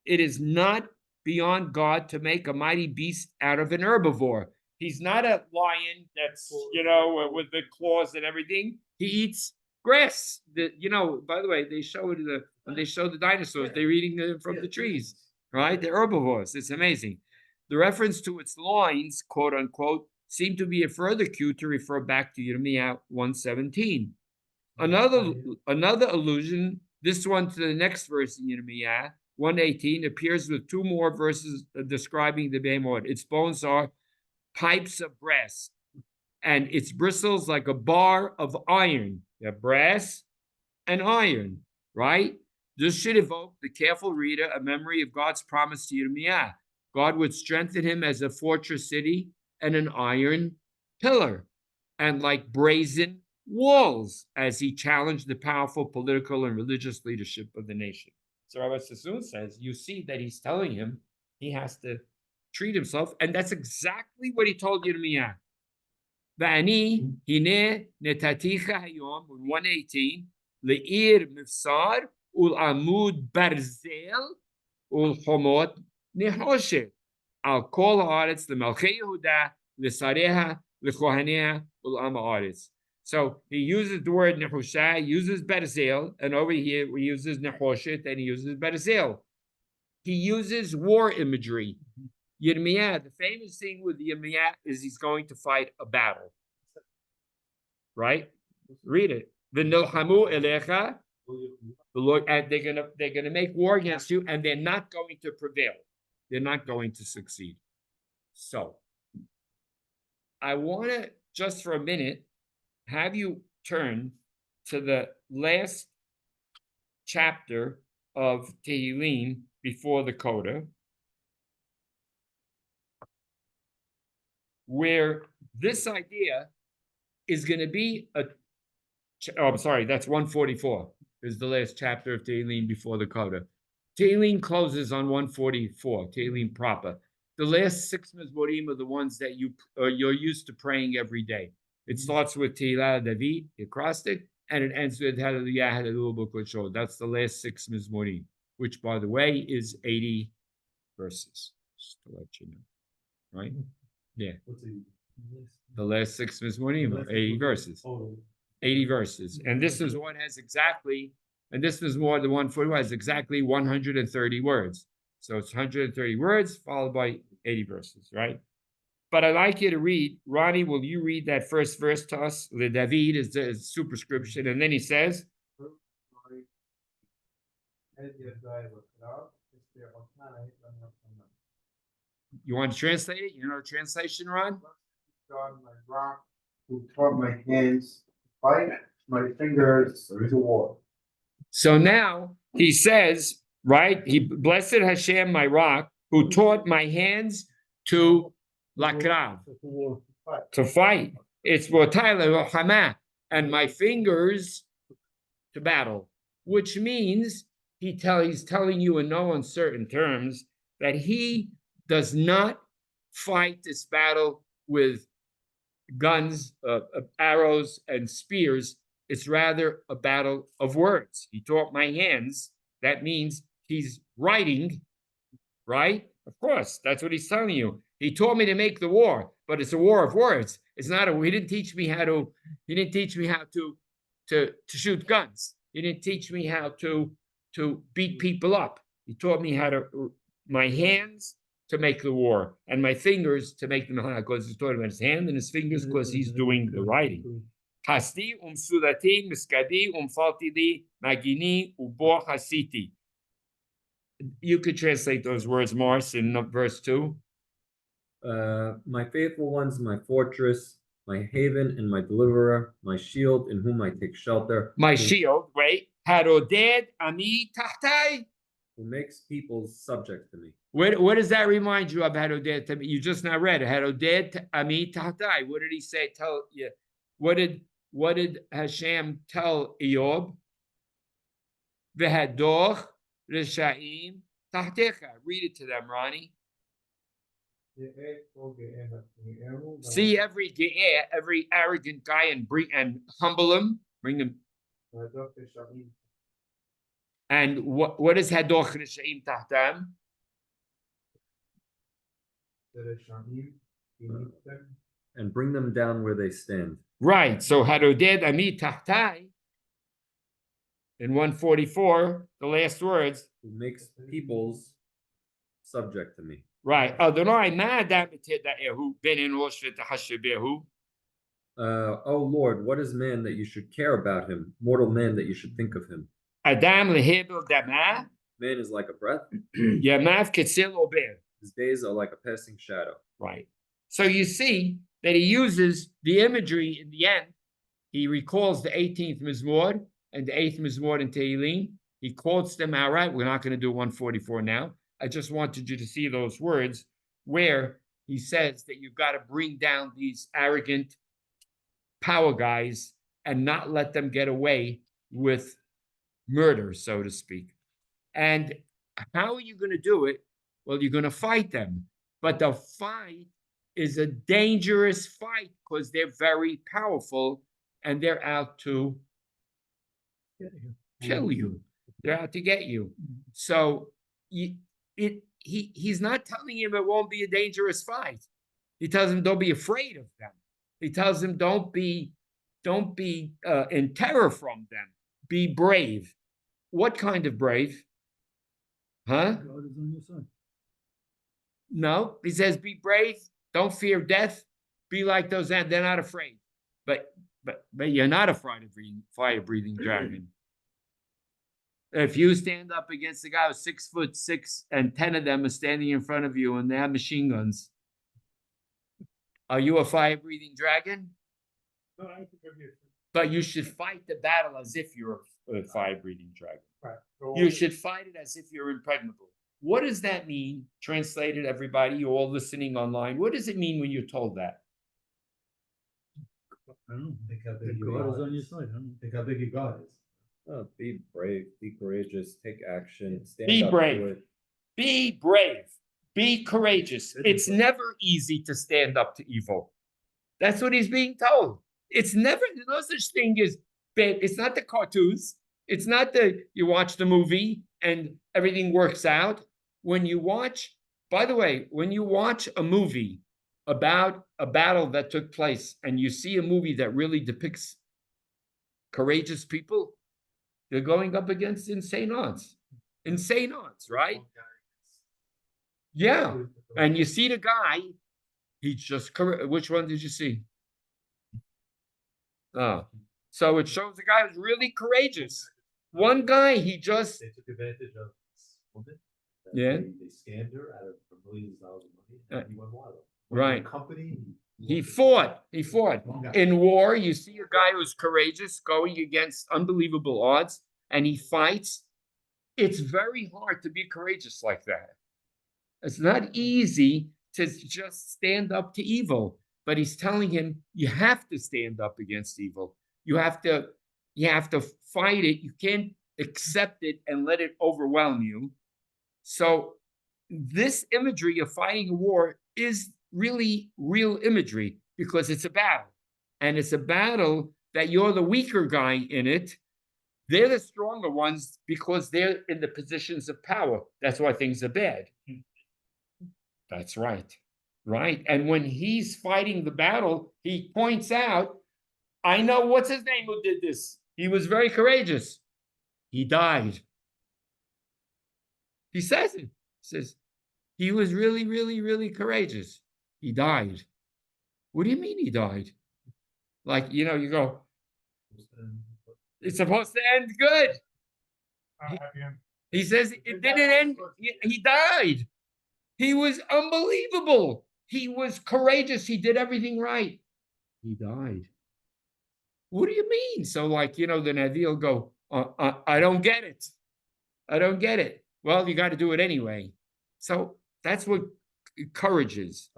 it is not beyond God to make a mighty beast out of an herbivore. He's not a lion that's, with the claws and everything. He eats grass. By the way, they show it when they show the dinosaurs, they're eating from the trees, right? They're herbivores. It's amazing. The reference to its loins, quote unquote, seemed to be a further cue to refer back to Yirmiyah 1:17. Another allusion, this one to the next verse in Yirmiyah 1:18, appears with two more verses describing the behemoth. Its bones are pipes of brass, and its bristles like a bar of iron. Yeah, brass and iron, right? This should evoke the careful reader a memory of God's promise to Yirmiyah. God would strengthen him as a fortress city and an iron pillar, and like brazen walls, as he challenged the powerful political and religious leadership of the nation. So Rabbi Sassoon says, you see that he's telling him he has to treat himself, and that's exactly what he told Yirmiyah. V'ani hine netaticha hayom 1:18 le'ir mifsar ul amud barzel ul chomot nehoshet al kol haaretz le'malchei Yehuda le'sareha le'kohaneha ul am haaretz. So he uses the word nehosha, uses barzel, and over here he uses nehoshet and he uses barzel. He uses war imagery. Yirmiyah, the famous thing with Yirmiyah is he's going to fight a battle. Right? Read it. V'nilchamu elecha, the Lord, and they're gonna make war against you, and they're not going to prevail. They're not going to succeed. So I want to just for a minute have you turn to the last chapter of Tehillim before the Coda, where this idea is going to be I'm sorry, that's 144 is the last chapter of Tehillim before the Coda. Tehillim closes on 144, Tehillim proper. The last 6 Mizmorim are the ones that you're used to praying every day. It starts with Tehillah David, acrostic, and it ends with Hallelujah, Hallelujah, B'Kodsho. That's the last 6 Mizmorim, which, by the way, is 80 verses, just to let you know, right? Yeah. The last 6 Mizmorim are 80 verses. 80 verses. And this is what has exactly, and this is more the 141 has exactly 130 words. So it's 130 words followed by 80 verses, right? But I'd like you to read, Ronnie, will you read that first verse to us? The David is the superscription, and then he says, you want to translate it? You know the translation, Ron? God, my rock, who taught my hands to fight, my fingers to war. So now he says, right? Blessed Hashem, my rock, who taught my hands to lakrav, to fight. It's and my fingers to battle, which means he's telling you in no uncertain terms that he does not fight this battle with guns, arrows, and spears. It's rather a battle of words. He taught my hands. That means he's writing, right? Of course, that's what he's telling you. He taught me to make the war, but it's a war of words. It's not a, he didn't teach me how to, he didn't teach me how to shoot guns. He didn't teach me how to beat people up. He taught me how to, my hands to make the war and my fingers to make them, because he's talking about his hand and his fingers because he's doing the writing. Hasti sudati miskadi faltidi magini ubo hasiti. You could translate those words, Morris, in verse 2. My faithful ones, my fortress, my haven and my deliverer, my shield in whom I take shelter. My shield, wait. Haroded ami tahtai. Who makes peoples subject to me. What does that remind you of Haroded? You just now read it. Haroded ami tahtai. What did he say? Tell you. What did Hashem tell Iyov? V'hadoch Rishaim tahtecha. Read it to them, Ronnie. See every ge'eh, every arrogant guy, and humble him, bring him. And what is hadoch Rishaim tahtam? And bring them down where they stand. Right. So haroded ami tahtai. In 144, the last words. Who makes peoples subject to me. Right. Adonai ma'adam b'tedaehu ben enosh v'tahashebehu. Oh Lord, what is man that you should care about him? Mortal man that you should think of him. Adam lehebel damah. Man is like a breath. Yamav ketzil ober. His days are like a passing shadow. Right. So you see that he uses the imagery in the end. He recalls the 18th Mizmor and the 8th Mizmor in Tehillim. He quotes them outright. We're not going to do 144 now. I just wanted you to see those words where he says that you've got to bring down these arrogant power guys and not let them get away with murder, so to speak. And how are you going to do it? Well, you're going to fight them. But the fight is a dangerous fight because they're very powerful and they're out to kill you. They're out to get you. So he's not telling him it won't be a dangerous fight. He tells him don't be afraid of them. He tells him don't be in terror from them. Be brave. What kind of brave? Huh? God is on your side. No, he says be brave. Don't fear death. Be like those ants. They're not afraid. But you're not afraid of fire-breathing dragon. If you stand up against a guy who's 6'6" and 10 of them are standing in front of you and they have machine guns, are you a fire-breathing dragon? No, I think I'm here. But you should fight the battle as if you're a fire-breathing dragon. Right. You should fight it as if you're impregnable. What does that mean? Translated, everybody, you all listening online. What does it mean when you're told that? I don't know. Think how big That your God is God on your is. side. I don't know. Think how big your God is. Be brave, be courageous, take action, stand Be up brave. to it. Be brave. Be courageous. It's never easy to stand up to evil. That's what he's being told. It's never, there's no such thing as bad. It's not the cartoons. It's not you watch the movie and everything works out. When you watch, by the way, when you watch a movie about a battle that took place and you see a movie that really depicts courageous people, they're going up against insane odds. Insane odds, right? Yeah. And you see the guy, he's just, which one did you see? Oh, so it shows the guy was really courageous. One guy, he just, They took advantage of this woman. Yeah. They scammed her out of millions of dollars of money, and he went wild. Right. Company. he fought. One guy. In war, you see a guy who's courageous going against unbelievable odds, and he fights. It's very hard to be courageous like that. It's not easy to just stand up to evil, but he's telling him you have to stand up against evil. You have to fight it. You can't accept it and let it overwhelm you. So this imagery of fighting a war is really real imagery because it's a battle. And it's a battle that you're the weaker guy in it. They're the stronger ones because they're in the positions of power. That's why things are bad. That's right. Right. And when he's fighting the battle, he points out, I know what's his name who did this. He was very courageous. He died. He says it. He says, he was really, really, really courageous. He died. What do you mean he died? Like, you go, it's supposed to end good. He says it didn't end. He died. He was unbelievable. He was courageous. He did everything right. He died. What do you mean? So, like, the Navi will go, I don't get it. I don't get it. Well, you got to do it anyway. So that's what courage is.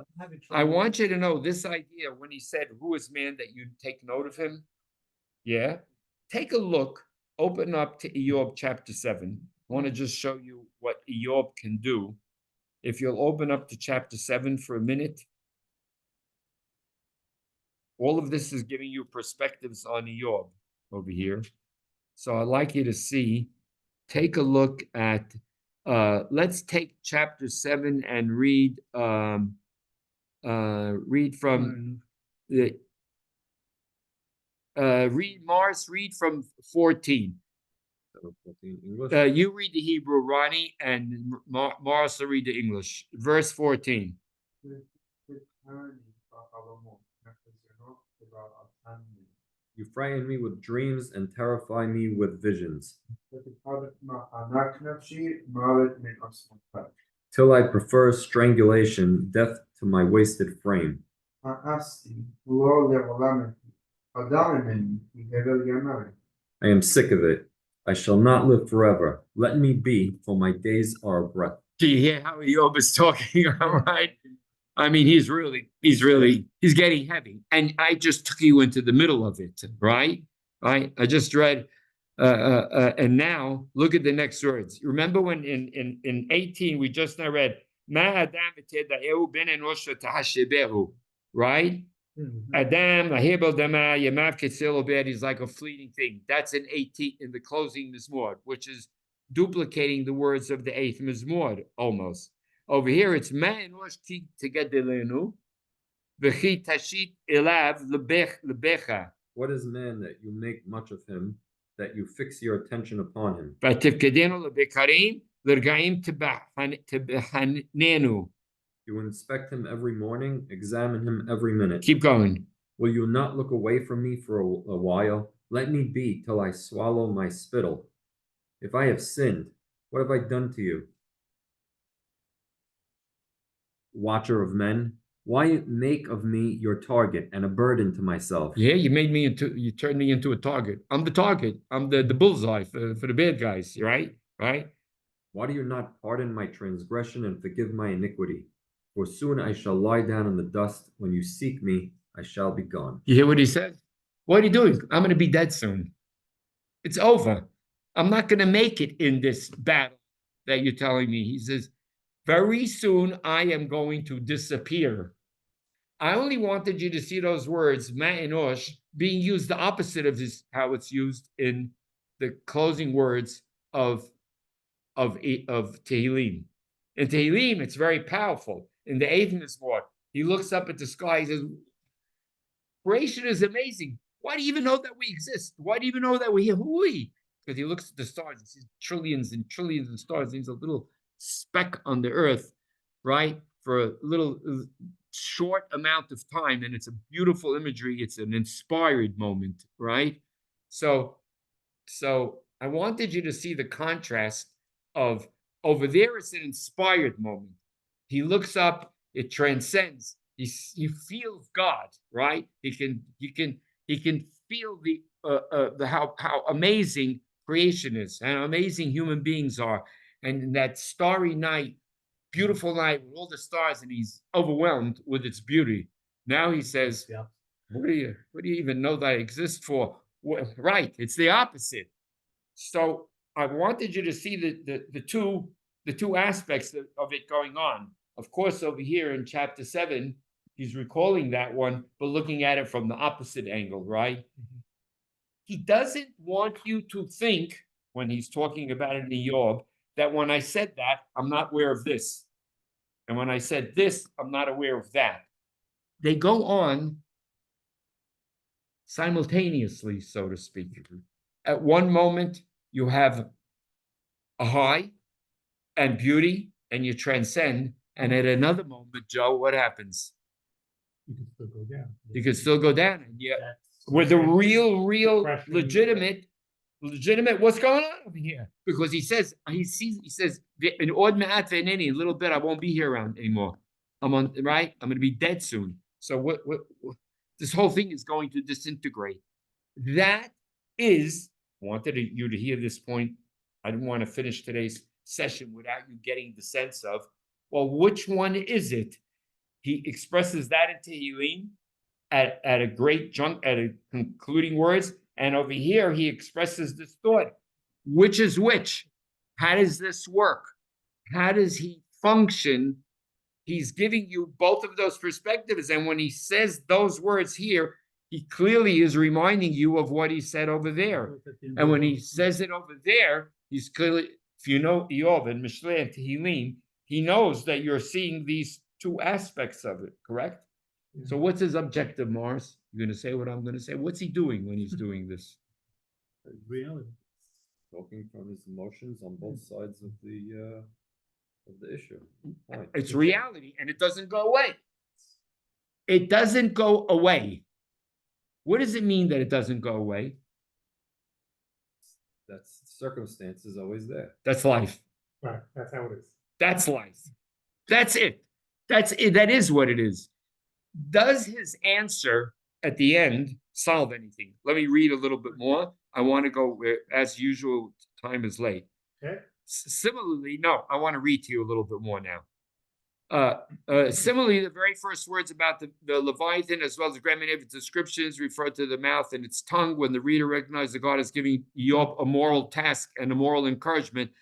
I want you to know this idea when he said, who is man that you take note of him? Yeah. Take a look, open up to Iyov chapter 7. I want to just show you what Iyov can do. If you'll open up to chapter 7 for a minute. All of this is giving you perspectives on Iyov over here. So I'd like you to see, take a look at, let's take chapter 7 and read from the, read from 14. 14 English. You read the Hebrew, Ronnie, and Morris will read the English. Verse 14. You frighten me with dreams and terrify me with visions, till I prefer strangulation, death to my wasted frame. I am sick of it. I shall not live forever. Let me be, for my days are a breath. Do you hear how Iyov is talking? All right. I mean, he's getting heavy. And I just took you into the middle of it, right? Right. I just read, and now look at the next words. Remember when in 18, we just now read, right? Adam, is like a fleeting thing. That's in 18 in the closing Mizmor, which is duplicating the words of the 8th Mizmor almost. Over here, it's ma'enosh tigadelenu, v'chi tashit elav lebecha. What is man that you make much of him, that you fix your attention upon him? V'tifkedenu lebekarim l'rgaim tebehanenu. You inspect him every morning, examine him every minute. Keep going. Will you not look away from me for a while? Let me be till I swallow my spittle. If I have sinned, what have I done to you? Watcher of men, why make of me your target and a burden to myself? Yeah, you turned me into a target. I'm the target. I'm the bullseye for the bad guys, right? Right? Why do you not pardon my transgression and forgive my iniquity? For soon I shall lie down in the dust. When you seek me, I shall be gone. You hear what he said? What are you doing? I'm going to be dead soon. It's over. I'm not going to make it in this battle that you're telling me. He says, very soon I am going to disappear. I only wanted you to see those words, ma'enosh, being used the opposite of this, how it's used in the closing words of Tehillim. In Tehillim, it's very powerful. In the 8th Mizmor, he looks up at the sky, he says, creation is amazing. Why do you even know that we exist? Why do you even know that we're here? Who are we? Because he looks at the stars and sees trillions and trillions of stars. He's a little speck on the earth, right? For a little short amount of time. And it's a beautiful imagery. It's an inspired moment, right? So I wanted you to see the contrast of over there, it's an inspired moment. He looks up, it transcends. He feels God, right? He can feel the how amazing creation is, how amazing human beings are, and in that starry night, beautiful night with all the stars, and he's overwhelmed with its beauty. Now he says, "What do you even know that I exist for?" Right? It's the opposite. So I wanted you to see the two aspects of it going on. Of course, over here in chapter 7, he's recalling that one, but looking at it from the opposite angle, right? Mm-hmm. He doesn't want you to think, when he's talking about it in Iyov, that when I said that, I'm not aware of this. And when I said this, I'm not aware of that. They go on simultaneously, so to speak. At one moment, you have a high and beauty, and you transcend. And at another moment, Joe, what happens? You can still go down. You can still go down, and yet That's- with the real, Depression. legitimate, what's going on over here? Because he says, he says, in odd ma'at ve'eneni, a little bit, I won't be here around anymore. I'm going to be dead soon. So what, this whole thing is going to disintegrate. That is, wanted you to hear this point. I didn't want to finish today's session without you getting the sense of, well, which one is it? He expresses that in Tehillim at a great at a concluding words. And over here, he expresses this thought. Which is which? How does this work? How does he function? He's giving you both of those perspectives. And when he says those words here, he clearly is reminding you of what he said over there. And when he says it over there, he's clearly, if you know Iyov and Mishlei and Tehillim, he knows that you're seeing these two aspects of it, correct? So what's his objective, Mars? You're going to say what I'm going to say. What's he doing when he's doing this? Reality. Talking from his emotions on both sides of the issue. Fine. It's reality, and it doesn't go away. It doesn't go away. What does it mean that it doesn't go away? That's circumstance is always there. That's life. Right, that's how it is. That's life. That's it. That's it. That is what it is. Does his answer at the end solve anything? Let me read a little bit more. I want to go, as usual, time is late. Okay. Similarly, no, I want to read to you a little bit more now. Similarly, the very first words about the Leviathan, as well as the Gremlin descriptions, refer to the mouth and its tongue. When the reader recognizes that God is giving Iyov a moral task and a moral encouragement,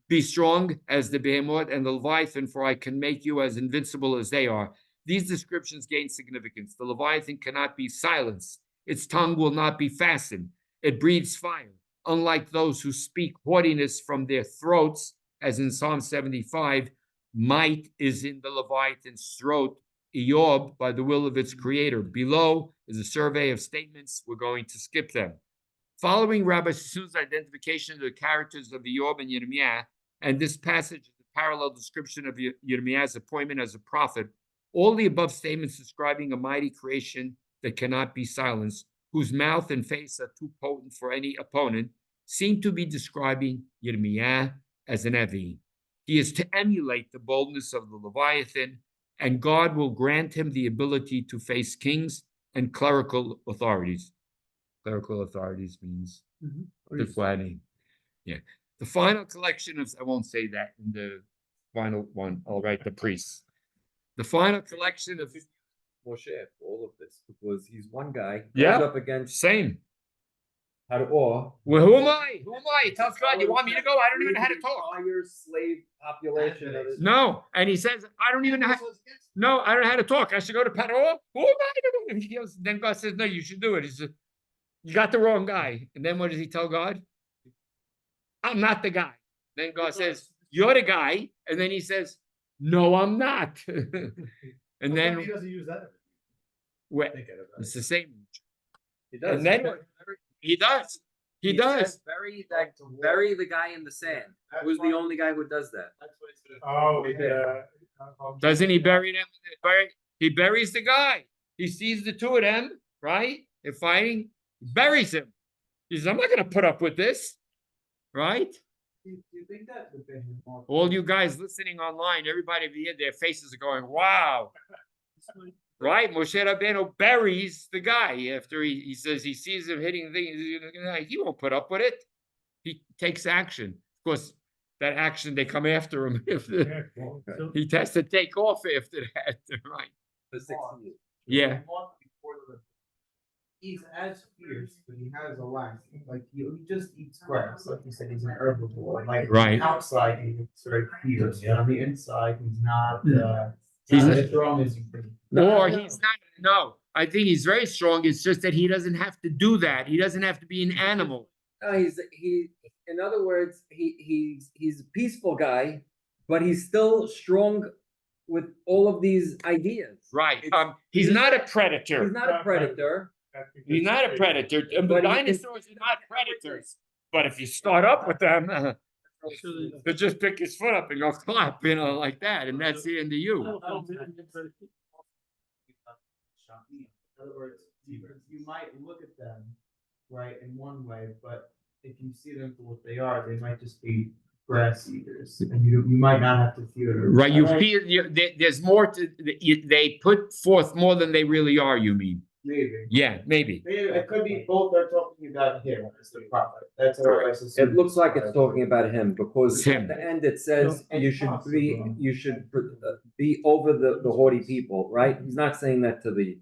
be strong as the behemoth and the Leviathan, for I can make you as invincible as they are. These descriptions gain significance. The Leviathan cannot be silenced. Its tongue will not be fastened. It breathes fire. Unlike those who speak haughtiness from their throats, as in Psalm 75, might is in the Leviathan's throat, Iyov, by the will of its creator. Below is a survey of statements. We're going to skip them. Following Rabbi Sassoon's identification of the characters of Iyov and Yirmiyah, and this passage is a parallel description of Yirmiyah's appointment as a prophet, all the above statements describing a mighty creation that cannot be silenced, whose mouth and face are too potent for any opponent, seem to be describing Yirmiyah as an Evi. He is to emulate the boldness of the Leviathan, and God will grant him the ability to face kings and clerical authorities. Clerical authorities means the planning. Yeah. The final collection of, I won't say that in the final one, I'll write the priests. The final collection of, Moshe for all of this, because he's one guy goes Yeah. up against same. or Well, who am I? Who am I? Tell God, you want me to go? I don't even know how to talk. entire slave population of it. No. And he says, I don't even know how. No, I don't know how to talk. I should go to Paro. Who am I? He goes, then God says, no, you should do it. He said, you got the wrong guy. And then what does he tell God? I'm not the guy. Then God says, you're the guy. And then he says, no, I'm not. And then he doesn't use that. well, Think of it. it's the same. He does. And then he does. He does. says, bury the guy in the sand. Who's the only guy who does that? That's what he said. Oh, Yeah. Doesn't he bury them? He buries the guy. He sees the two of them, right? They're fighting. He buries him. He says, I'm not going to put up with this, right? Do you think that the behemoth? All you guys listening online, everybody over here, their faces are going, wow. Right? Moshe Rabbeinu buries the guy after he says he sees him hitting the thing. He won't put up with it. He takes action. Of course, that action, they come after him. He has to take off after that, right? For 6 years. Yeah. He's as fierce, but he has a life. Like he just eats grass. Like you said, he's an herbivore. Like Right. outside, he's very fierce. Yeah. On the inside, he's not. He's not not- as strong as you think. Or he's not, no, I think he's very strong. It's just that he doesn't have to do that. He doesn't have to be an animal. No, in other words, he's a peaceful guy, but he's still strong with all of these ideas. Right. It's- He's not a predator. He's not a predator. He's not a predator. But he- Dinosaurs are not predators. But if you start up with them, they'll just pick his foot up and go clap, like that, and that's the end of you. In other words, you might look at them, right, in one way, but if you see them for what they are, they might just be grass eaters, and you might not have to fear them. Right, you feel there's more to they put forth more than they really are. You mean? Maybe. Yeah, maybe. Maybe it could be both are talking about him as the prophet. That's how I It looks like it's talking about him because It's him. at the end it says No, you it's should possible. be over the haughty people, right? He's not saying that to the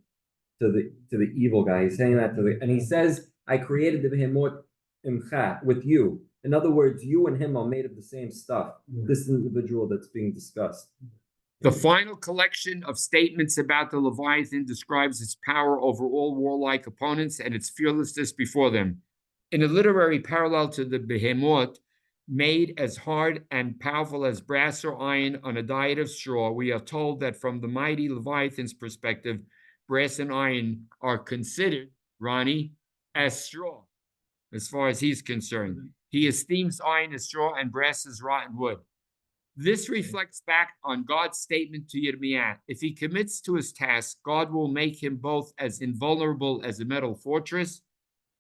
evil guy. He's saying that and he says, I created the behemoth imcha with you. In other words, you and him are made of the same stuff. This individual that's being discussed. The final collection of statements about the Leviathan describes its power over all warlike opponents and its fearlessness before them. In a literary parallel to the behemoth, made as hard and powerful as brass or iron on a diet of straw, we are told that from the mighty Leviathan's perspective, brass and iron are considered, Ronnie, as straw, as far as he's concerned. He esteems iron as straw and brass as rotten wood. This reflects back on God's statement to Yirmiyah. If he commits to his task, God will make him both as invulnerable as a metal fortress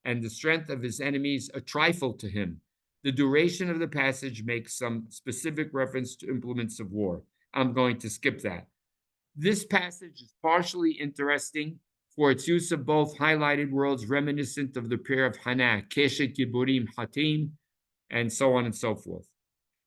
and the strength of his enemies a trifle to him. The duration of the passage makes some specific reference to implements of war. I'm going to skip that. This passage is partially interesting for its use of both highlighted words reminiscent of the pair of Hannah, Keshet Giburim Hatim, and so on and so forth.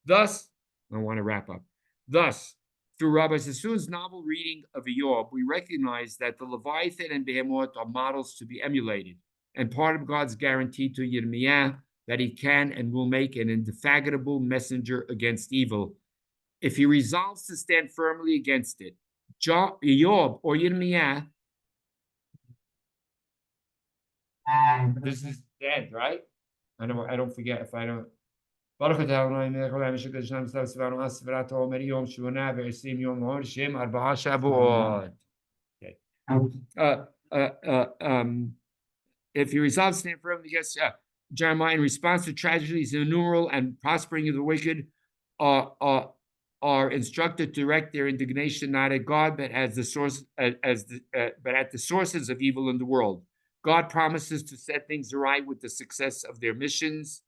Thus, I want to wrap up. Thus, through Rabbi Sassoon's novel reading of Iyov, we recognize that the Leviathan and Behemoth are models to be emulated, and part of God's guarantee to Yirmiyah that he can and will make an indefatigable messenger against evil, if he resolves to stand firmly against it. Iyov or Yirmiyah, this is dead, right? I don't forget if I don't. ברוך אתה אדוני מלך העולם אשר קדשנו בסתיו סברנו אז סברת העומר יום 28 יום לעומר שהם 4 שבועות. If he resolves to stand firm against Jeremiah in response to tragedies innumerable and prospering of the wicked, are instructed to direct their indignation not at God but as the source but at the sources of evil in the world. God promises to set things right with the success of their missions,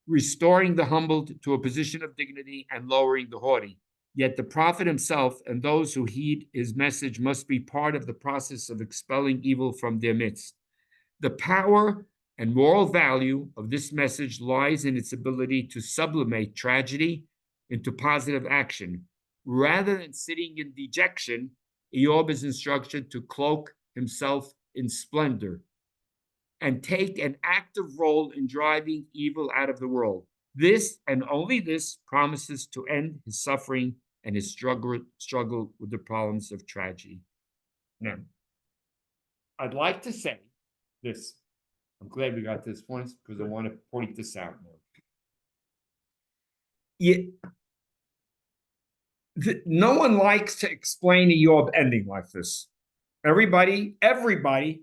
restoring the humbled to a position of dignity and lowering the haughty. Yet the prophet himself and those who heed his message must be part of the process of expelling evil from their midst. The power and moral value of this message lies in its ability to sublimate tragedy into positive action. Rather than sitting in dejection, Iyov is instructed to cloak himself in splendor and take an active role in driving evil out of the world. This, and only this, promises to end his suffering and his struggle with the problems of tragedy. Now, I'd like to say this. I'm glad we got to this point because I want to point this out more. No one likes to explain Iyov ending like this. Everybody,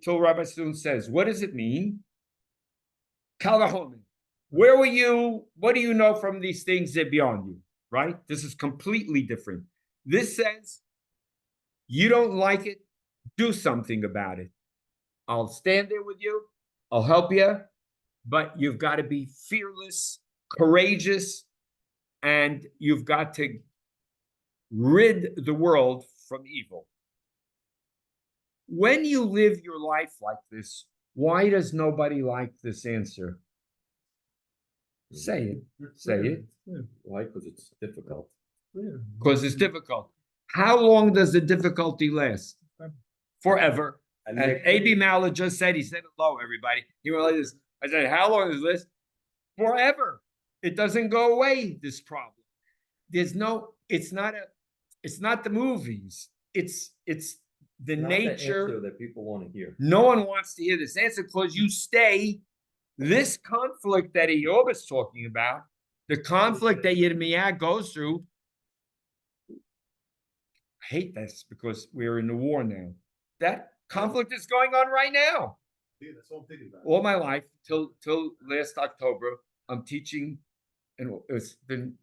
till Rabbi Sassoon says, what does it mean? Kalahomin. Where were you? What do you know from these things that are beyond you? Right? This is completely different. This says, you don't like it, do something about it. I'll stand there with you. I'll help you. But you've got to be fearless, courageous, and you've got to rid the world from evil. When you live your life like this, why does nobody like this answer? Say it. Say it. Why? Because it's difficult. Because it's difficult. How long does the difficulty last? Forever. And A.B. Mallard just said, he said hello, everybody. He went like this. I said, how long is this? Forever. It doesn't go away, this problem. It's not the movies. It's the nature that people want to hear. No one wants to hear this answer because you stay. This conflict that Iyov is talking about, the conflict that Yirmiyah goes through, hate this because we're in the war now. That conflict is going on right now. Yeah, that's what I'm thinking about. All my life till last October, I'm teaching, and it's been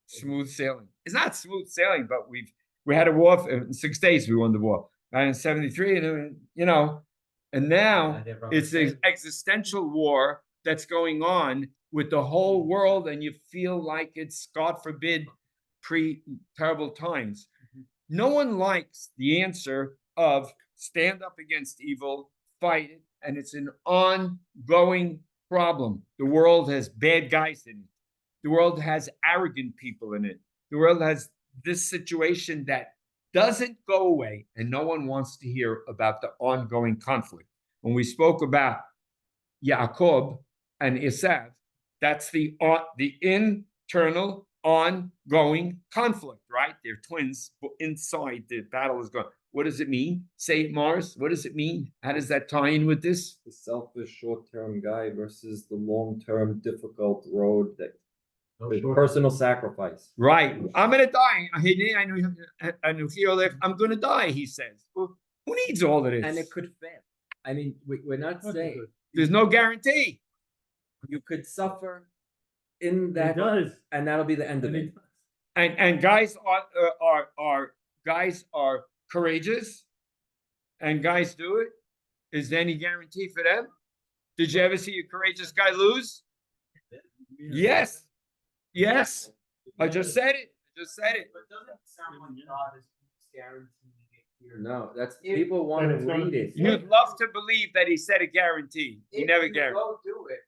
smooth sailing. It's not smooth sailing, but we had a war in 6 days. We won the war. In 73, and and now it's an existential war that's going on with the whole world, and you feel like it's, God forbid, terrible times. No one likes the answer of stand up against evil, fight it, and it's an ongoing problem. The world has bad guys in it. The world has arrogant people in it. The world has this situation that doesn't go away, and no one wants to hear about the ongoing conflict. When we spoke about Yaakov and Esav, that's the internal ongoing conflict, right? They're twins, but inside the battle is going. What does it mean? Say it, Morris. What does it mean? How does that tie in with this? The selfish short-term guy versus the long-term difficult road that with personal sacrifice. Right. I'm gonna die. I'm gonna die, he says. Well, who needs all of this? And it could fail. I mean, we're not What saying good? There's no guarantee. you could suffer in It that, does. and that'll be the end of And it. it does. And guys are courageous, and guys do it. Is there any guarantee for them? Did you ever see a courageous guy lose? Yes. Yes. I just said it. But doesn't it sound like God is guaranteeing it here? No, that's If- people want to And it's gonna read be it. You'd love to believe that he said a guarantee. He If never you guaranteed. go do it,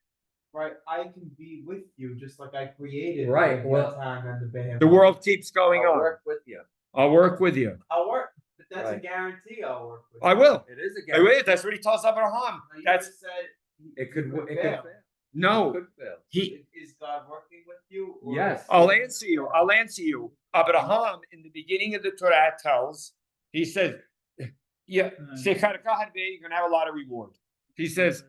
right? I can be with you just like I created Right, the well, time and the behemoth. The world keeps going I'll on. work with you. I'll work with you. I'll work, but that's a Right. guarantee. I'll work with. I you. will. It is a I guarantee. will. That's what he tells Abraham. Now, you That's just said It could fail. no. It could fail. He. Is God working with you? Or Yes. I'll answer you. I'll answer you. Abraham, in the beginning of the Torah, tells, he says, yeah, you're going to have a lot of reward. He says,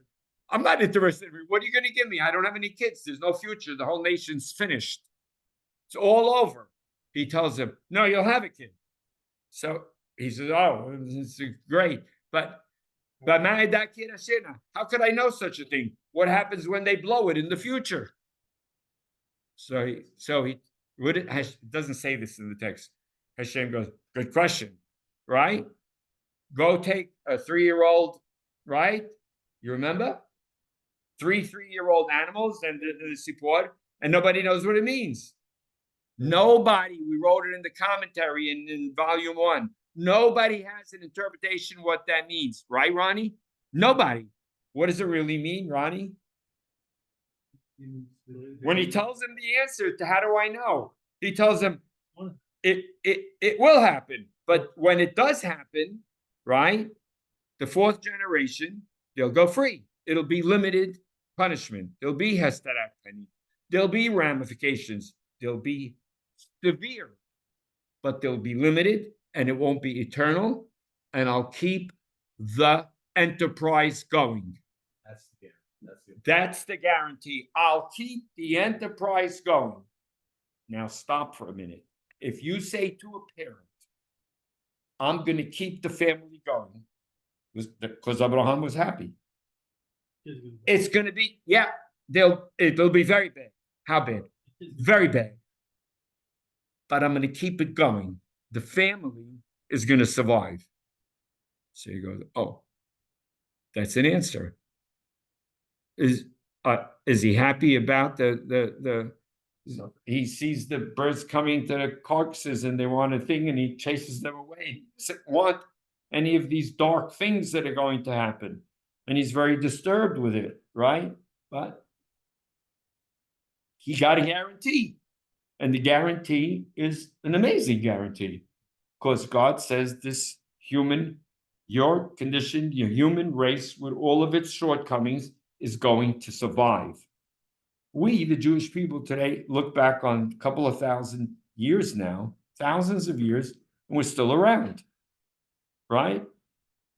I'm not interested in reward. What are you going to give me? I don't have any kids. There's no future. The whole nation's finished. It's all over. He tells him, no, you'll have a kid. So he says, oh, this is great. But how could I know such a thing? What happens when they blow it in the future? So he it doesn't say this in the text. Hashem goes, good question, right? Go take a 3-year-old, right? You remember? 3-year-old animals and the support, and nobody knows what it means. Nobody, we wrote it in the commentary in volume 1. Nobody has an interpretation what that means, right, Ronnie? Nobody. What does it really mean, Ronnie? When he tells him the answer to how do I know, he tells him it will happen. But when it does happen, right, the 4th generation, they'll go free. It'll be limited punishment. There'll be hesterat penny. There'll be ramifications. They'll be severe, but they'll be limited, and it won't be eternal. And I'll keep the enterprise going. That's the guarantee. That's the guarantee. I'll keep the enterprise going. Now stop for a minute. If you say to a parent, I'm going to keep the family going, because Abraham was happy. It's going to be, yeah, it'll be very bad. How bad? Very bad. But I'm going to keep it going. The family is going to survive. So he goes, oh, that's an answer. Is he happy about he sees the birds coming to the carcasses and they want a thing and he chases them away. He doesn't want any of these dark things that are going to happen. And he's very disturbed with it, right? But he got a guarantee. And the guarantee is an amazing guarantee. Because God says this your condition, your human race with all of its shortcomings is going to survive. We, the Jewish people today, look back on a couple of thousand years now, thousands of years, and we're still around, right?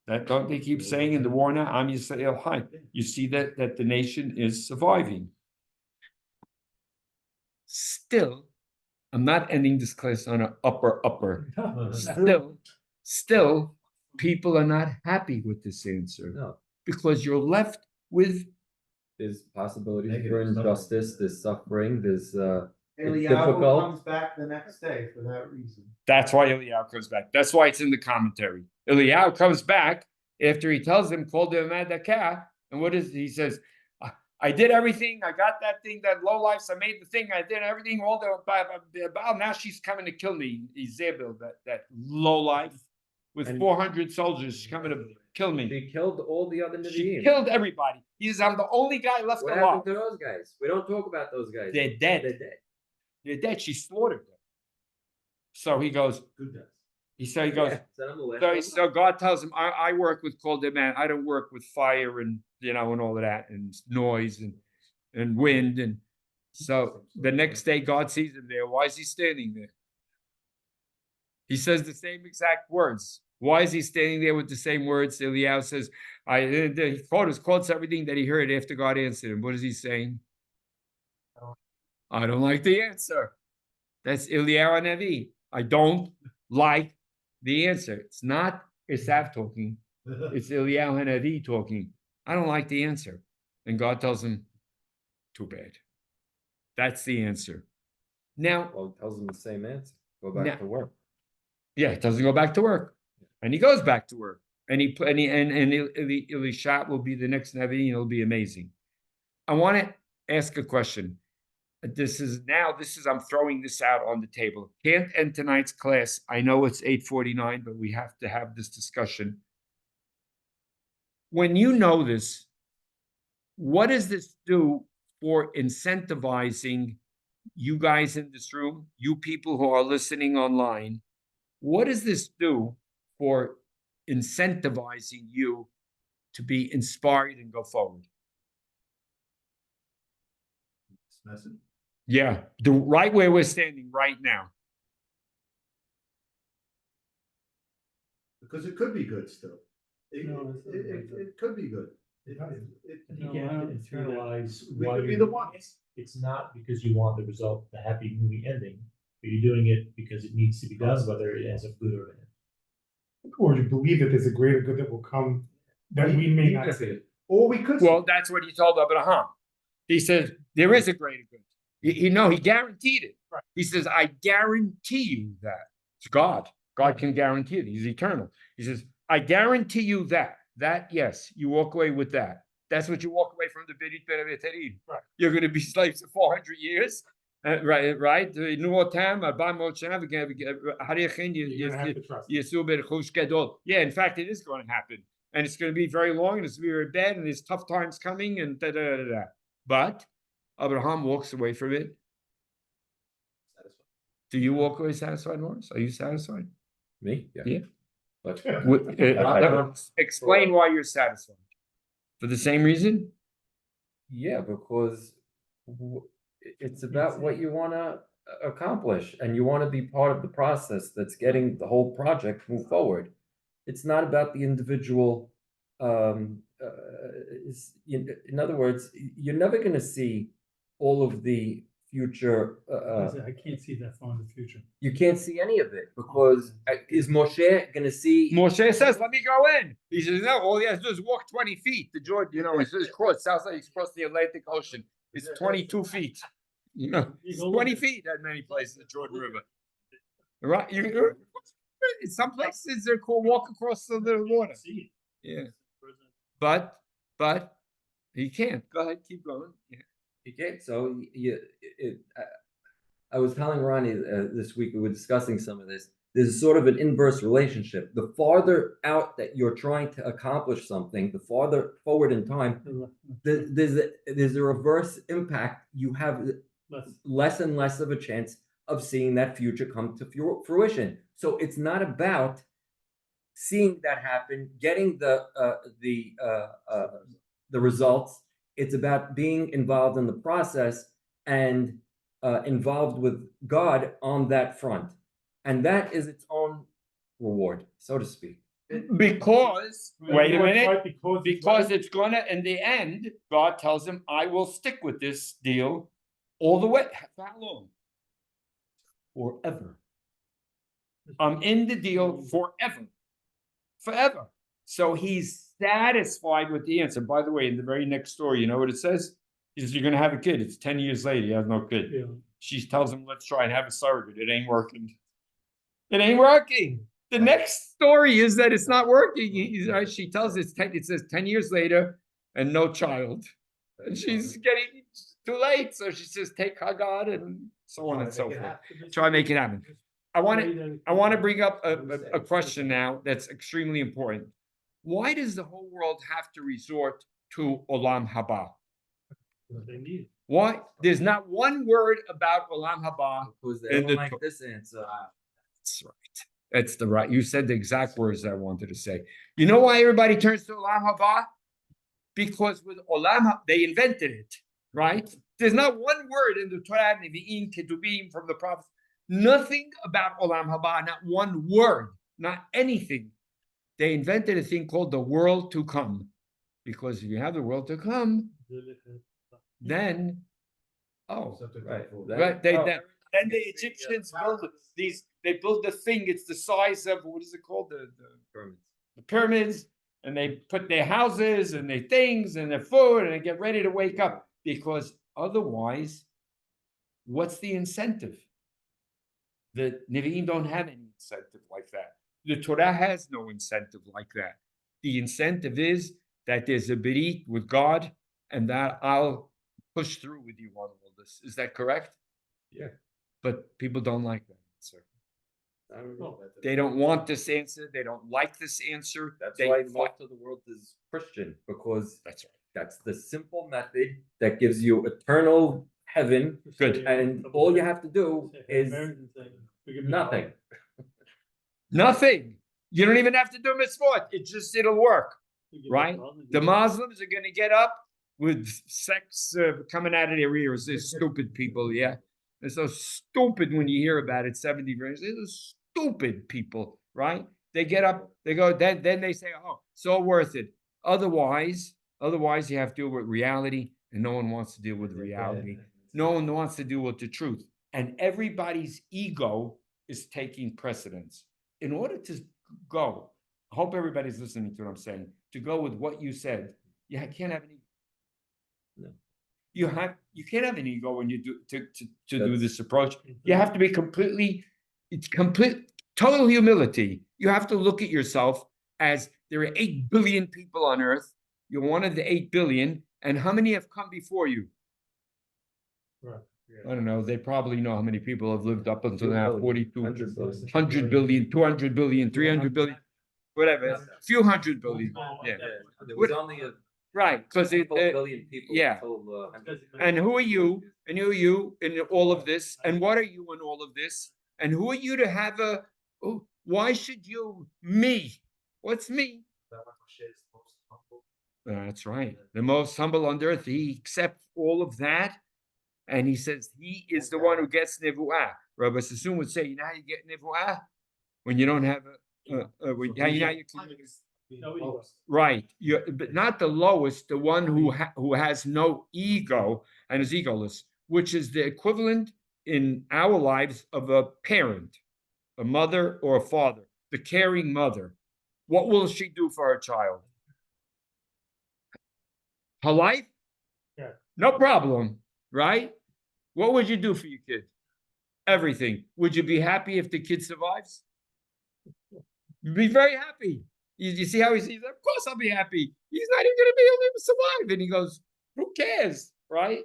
That don't they keep saying in the war now? Am Yisrael Chai. You see that the nation is surviving. Still, I'm not ending this class on an upper. No. Still, people are not happy with this answer No, because you're left with, there's possibilities Negative for suffering. injustice, there's suffering, there's it's Eliyahu difficult. comes back the next day for that reason. that's why Eliyahu comes back. That's why it's in the commentary. Eliyahu comes back after he tells him, called him Madakah, and what is he says? I did everything. I got that thing, that low life. I made the thing. I did everything. All the now she's coming to kill me. Isabel, that low life with And- 400 soldiers, she's coming to kill me. They killed all the other She Nevi'im. killed everybody. He says, I'm the only guy left What alive. happened to those guys? We don't talk about those guys. They're dead. They're dead. They're dead. She slaughtered them. So he goes. Good guys. He goes. Yeah, so I'm the last So, one. so God tells him, I work with cold man. I don't work with fire and and all of that and noise and wind. And so the next day God sees him there. Why is he standing there? He says the same exact words. Why is he standing there with the same words? Eliyahu says, he quotes everything that he heard after God answered him. What is he saying? I don't like the answer. That's Eliyahu Nevi. I don't like the answer. It's not Esav talking. It's Eliyahu Nevi talking. I don't like the answer. And God tells him, too bad. That's the answer. Now, Well, it tells them the same answer. Go back Now- to work. yeah, it doesn't go back to work. And he goes back to work. And Elisha will be the next Nevi, and it'll be amazing. I want to ask a question. I'm throwing this out on the table. Can't end tonight's class. I know it's 8:49, but we have to have this discussion. When you know this, what does this do for incentivizing you guys in this room, you people who are listening online? What does this do for incentivizing you to be inspired and go forward? This message. Yeah, the right where we're standing right now. Because it could be good still. No, it's not like that. It could be good. It- I You No, have I to don't feel internalize We why could be you're the doing it. ones. It's not because you want the result, the happy movie ending, but you're doing it because it needs to be done, whether it ends up good or bad. Or you believe that there's a greater good that will come that we may not see. Or we could. Well, that's what he told Abraham. He says, there is a greater good. He guaranteed it. Right. He says, I guarantee you that. It's God. God can guarantee it. He's eternal. He says, I guarantee you that. That, yes, you walk away with that. That's what you walk away from the Berit Bereveterim. Right. You're going to be slaves for 400 years. Right? No time, You're gonna have to trust. yeah, in fact, it is going to happen. And it's going to be very long and it's going to be very bad and there's tough times coming and da da da da. But Abraham walks away from it. Do you walk away satisfied, Morris? Are you satisfied? Me? Yeah. But Explain why you're satisfied. For the same reason? yeah, because it's about what you want to accomplish and you want to be part of the process that's getting the whole project move forward. It's not about the individual. In other words, you're never going to see all of the future. I can't see that far in the future. You can't see any of it because is Moshe going to see? Moshe says, let me go in. He says, no, all he has to do is walk 20 feet. The Jordan, it's crossed. Sounds like he's crossed the Atlantic Ocean. It's 22 feet. It's 20 feet at many places, the Jordan River. Right? In some places they're called walk across the water. See Yeah. it. But he can't. Go ahead, keep going. Yeah. Okay, so I was telling Ronnie this week, we were discussing some of this. There's sort of an inverse relationship. The farther out that you're trying to accomplish something, the farther forward in time, there's a reverse impact. You have less and less of a chance of seeing that future come to fruition. So it's not about seeing that happen, getting the results. It's about being involved in the process and involved with God on that front. And that is its own reward, so to speak. Because, wait a minute, Because because it's gonna, in the end, God tells him, I will stick with this deal all the way. How long? forever. I'm in the deal forever. Forever. So he's satisfied with the answer. By the way, in the very next story, you know what it says? He says, you're gonna have a kid. It's 10 years later, he has no kid. Yeah. She tells him, let's try and have a surrogate. It ain't working. It ain't working. The next story is that it's not working. She tells us it says 10 years later and no child. And she's getting too late. So she says, take Hagar and so on and so forth. Try and make it happen. I want to bring up a question now that's extremely important. Why does the whole world have to resort to Olam Haba? They need it. Why? There's not one word about Olam Haba. Because in they don't the like Torah. this answer. That's right. That's the right. You said the exact words I wanted to say. You know why everybody turns to Olam Haba? Because with Olam, they invented it, right? There's not one word in the Torah, Nevi'im, Ketubim, from the prophets. Nothing about Olam Haba, not one word, not anything. They invented a thing called the world to come. Because if you have the world to come, then, Right. right, then the Egyptians built these, they built the thing, it's the size of, what is it called? The pyramids, and they put their houses and their things and their food and they get ready to wake up. Because otherwise, what's the incentive? The Nevi'im don't have any incentive like that. The Torah has no incentive like that. The incentive is that there's a berit with God and that I'll push through with you on all this. Is that correct? Yeah. But people don't like that answer. I don't know. They don't want this answer. They don't like this answer. That's They why fight- most of the world is Christian, because That's right. that's the simple method that gives you eternal heaven, Good. and all you have to do is nothing. Nothing. You don't even have to do mitzvot. It'll work. Right? The Muslims are going to get up with sex coming out of their ears. They're stupid people, yeah. They're so stupid when you hear about it, 70 years. They're stupid people, right? They get up, they go, then they say, oh, so worth it. Otherwise, you have to deal with reality, and no one wants to deal with reality. No one wants to deal with the truth. And everybody's ego is taking precedence. In order to go, I hope everybody's listening to what I'm saying, to go with what you said, you can't have an ego. No. You can't have an ego when you do to do That's- this approach. You have to be total humility. You have to look at yourself as there are 8 billion people on earth. You're one of the 8 billion, and how many have come before you? Right. I don't know. They probably know how many people have lived up until now. 42, 100 billion. 100 billion, 200 billion, 300 billion, whatever. A few hundred billion. Yeah. There was only a Right. Because couple billion people. yeah. Until, 100. And who are you? And who are you in all of this? And what are you in all of this? And who are you to have why should you, me? What's me? That's right. The most humble on earth. He accepts all of that. And he says he is the one who gets nevuah. Rabbi Sassoon would say, you know how you get nevuah? When you don't have right. But not the lowest, the one who has no ego and is egoless, which is the equivalent in our lives of a parent, a mother or a father, the caring mother. What will she do for her child? Her life? Yeah. No problem, right? What would you do for your kid? Everything. Would you be happy if the kid survives? You'd be very happy. You see how he sees? Of course I'll be happy. He's not even going to be able to survive. And he goes, who cares? Right?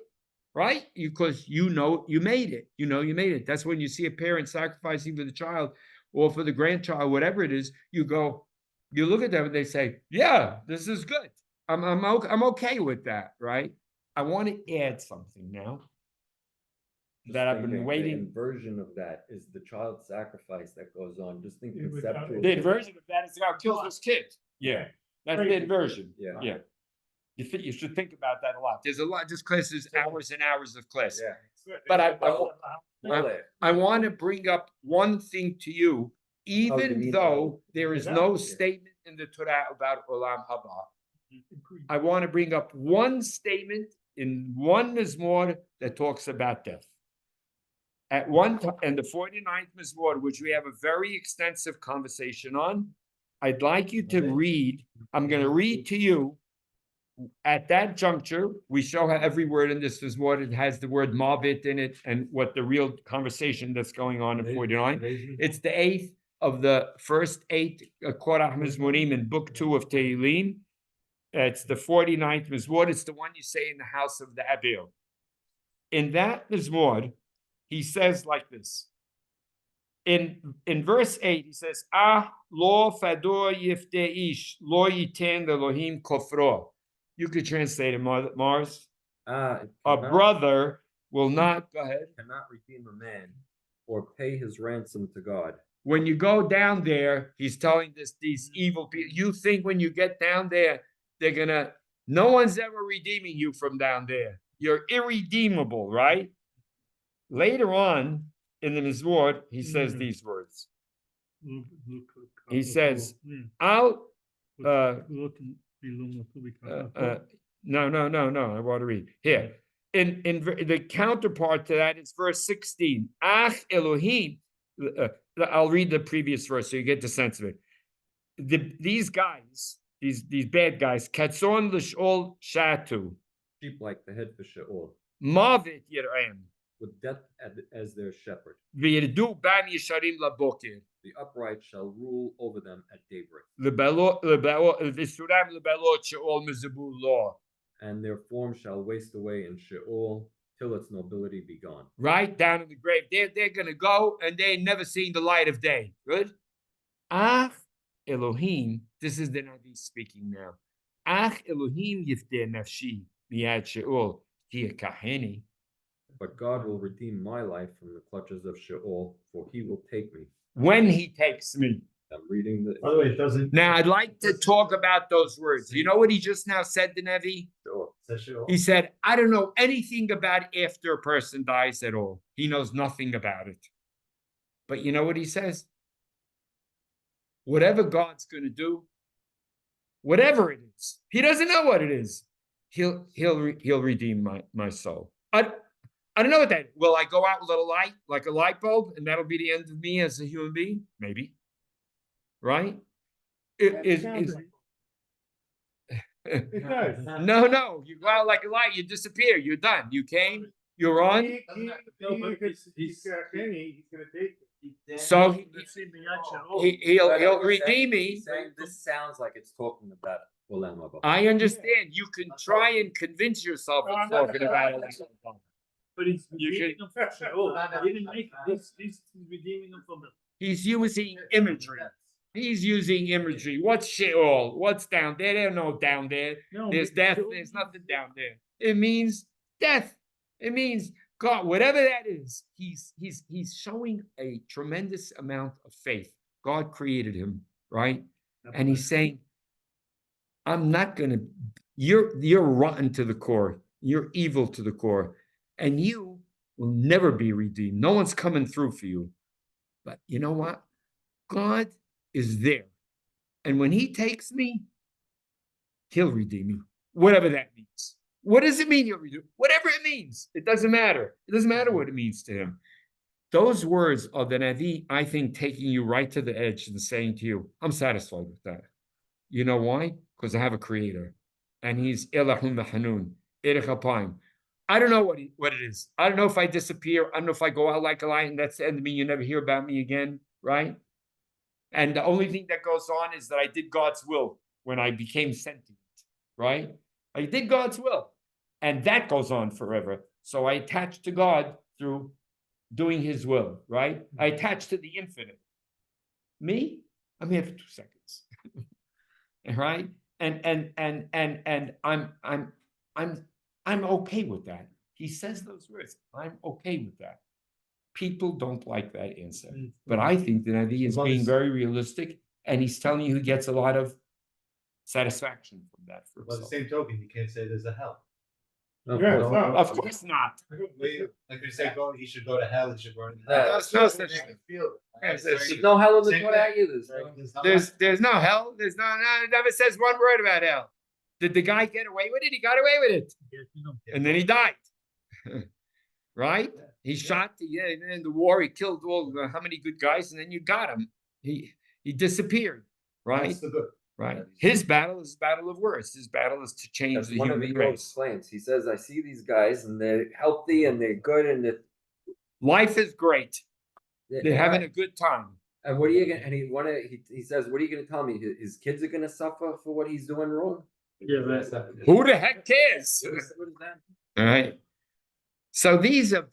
Right? Because you know you made it. You know you made it. That's when you see a parent sacrificing for the child or for the grandchild, whatever it is, you go, you look at them and they say, yeah, this is good. I'm okay with that, right? I want to add something now that I've been Thinking waiting. The inversion of that is the child sacrifice that goes on. Just think It would- conceptually. The inversion of that is how it kills this kid. Yeah, that's the inversion. Yeah. Yeah. You should think about that a lot. There's a lot. This class is hours and hours of class. Yeah. But Well, I want to bring up one thing to you, you even mean though there is that? no Yeah. statement in the Torah about Olam Haba. I want to bring up one statement in one Mizmor that talks about death. at one time, in the 49th Mizmor, which we have a very extensive conversation on, I'd like you to read, I'm gonna read to you. At that juncture, we show how every word in this Mizmor, it has the word Mavit in it and what the real conversation that's going on in 49. It's the 8th of the first 8 Korach Mizmorim in book 2 of Tehillim. It's the 49th Mizmor. It's the one you say in the house of the Abil. In that Mizmor, he says like this. In verse 8, he says, lo fador yifteish, lo yiten Elohim kofro. You could translate it, Mars. A brother will not, go ahead. Cannot redeem a man or pay his ransom to God. When you go down there, he's telling these evil people, you think when you get down there, no one's ever redeeming you from down there. You're irredeemable, right? Later on in the Mizmor, he says these words. He says, no, I want to read. Here, in the counterpart to that is verse 16. Ach Elohim. I'll read the previous verse so you get the sense of it. These guys, these bad guys, Katzon l'shol shatu. Sheep like the head for Sheol. Mavit yir'em. With death as their shepherd. V'yirdu ban yisharim laboker. The upright shall rule over them at daybreak. And their form shall waste away in Sheol till its nobility be gone. Right down in the grave. They're going to go and they ain't never seen the light of day. Good? Ach Elohim, this is the Navi speaking now. Ach Elohim yifdeh nafshi miyad Sheol hiya kaheni. But God will redeem my life from the clutches of Sheol, for he will take me. When he takes me. I'm reading the. By the way, it doesn't. Now, I'd like to talk about those words. You know what he just now said to Nevi? He said, I don't know anything about after a person dies at all. He knows nothing about it. But you know what he says? Whatever God's going to do, whatever it is, he doesn't know what it is. He'll redeem my soul. I don't know what that is. Will I go out with a light, like a light bulb, and that'll be the end of me as a human being? Maybe. Right? It does. No. You go out like a light, you disappear. You're done. You came, you're on. He's gonna take it. So he'll redeem me. This sounds like it's talking about Olam Haba. I understand. You can try and convince yourself it's talking about it. But he's You redeeming them from Sheol. He didn't make this. He's redeeming them from the. He's using imagery. He's using imagery. What's Sheol? What's down there? They don't know down there. No, There's but death. Sheol There's means nothing down there. It means death. It means God. Whatever that is, he's showing a tremendous amount of faith. God created him, right? And he's saying, I'm not gonna. You're rotten to the core. You're evil to the core, and you will never be redeemed. No one's coming through for you. But you know what? God is there. And when he takes me, he'll redeem me. Whatever that means. What does it mean he'll redeem? Whatever it means. It doesn't matter. It doesn't matter what it means to him. Those words are the Navi, I think, taking you right to the edge and saying to you, I'm satisfied with that. You know why? Because I have a creator. And he's Elahum Hanun, Erech Apayim. I don't know what it is. I don't know if I disappear. I don't know if I go out like a lion and that's the end of me. You never hear about me again, right? And the only thing that goes on is that I did God's will when I became sentient, right? I did God's will. And that goes on forever. So I attach to God through doing his will, right? I attach to the infinite. Me? I'm here for 2 seconds. Right? And I'm okay with that. He says those words. I'm okay with that. People don't like that answer. But I think that he is being very realistic and he's telling you he gets a lot of satisfaction from that for By the himself. same token, you can't say there's a hell. Of Yeah, course. it's not. Of course not. Like you say, he should go to hell, he should burn in Yeah. hell. There's no such thing. There's no hell in the Same Torah thing. either. There's no hell. There's no, it never says one word about hell. Did the guy get away with it? He got away with it. Yeah, you know. And then he died. Right? He shot, yeah, in the war, he killed how many good guys, and then you got him. He disappeared, right? That's the good. Right. His battle is a battle of words. His battle is to change That's the one of human Iyov's race. claims. He says, I see these guys and they're healthy and they're good and Life is great. They're having a good time. And what are you gonna? And he says, what are you gonna tell me? His kids are gonna suffer for what he's doing wrong? Yeah, right. Who the heck cares? What is that? All right. So these are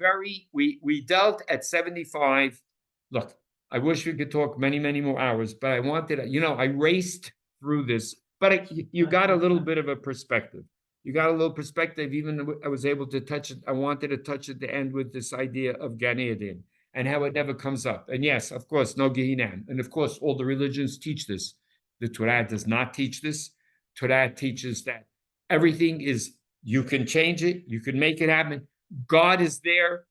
we dealt at 75. Look, I wish we could talk many, many more hours, but I wanted, I raced through this, but you got a little bit of a perspective. You got a little perspective, even though I was able to touch it. I wanted to touch at the end with this idea of Gan Eden and how it never comes up. And yes, of course, no Gehinnom. And of course, all the religions teach this. The Torah does not teach this. Torah teaches that everything is, you can change it, you can make it happen. God is there.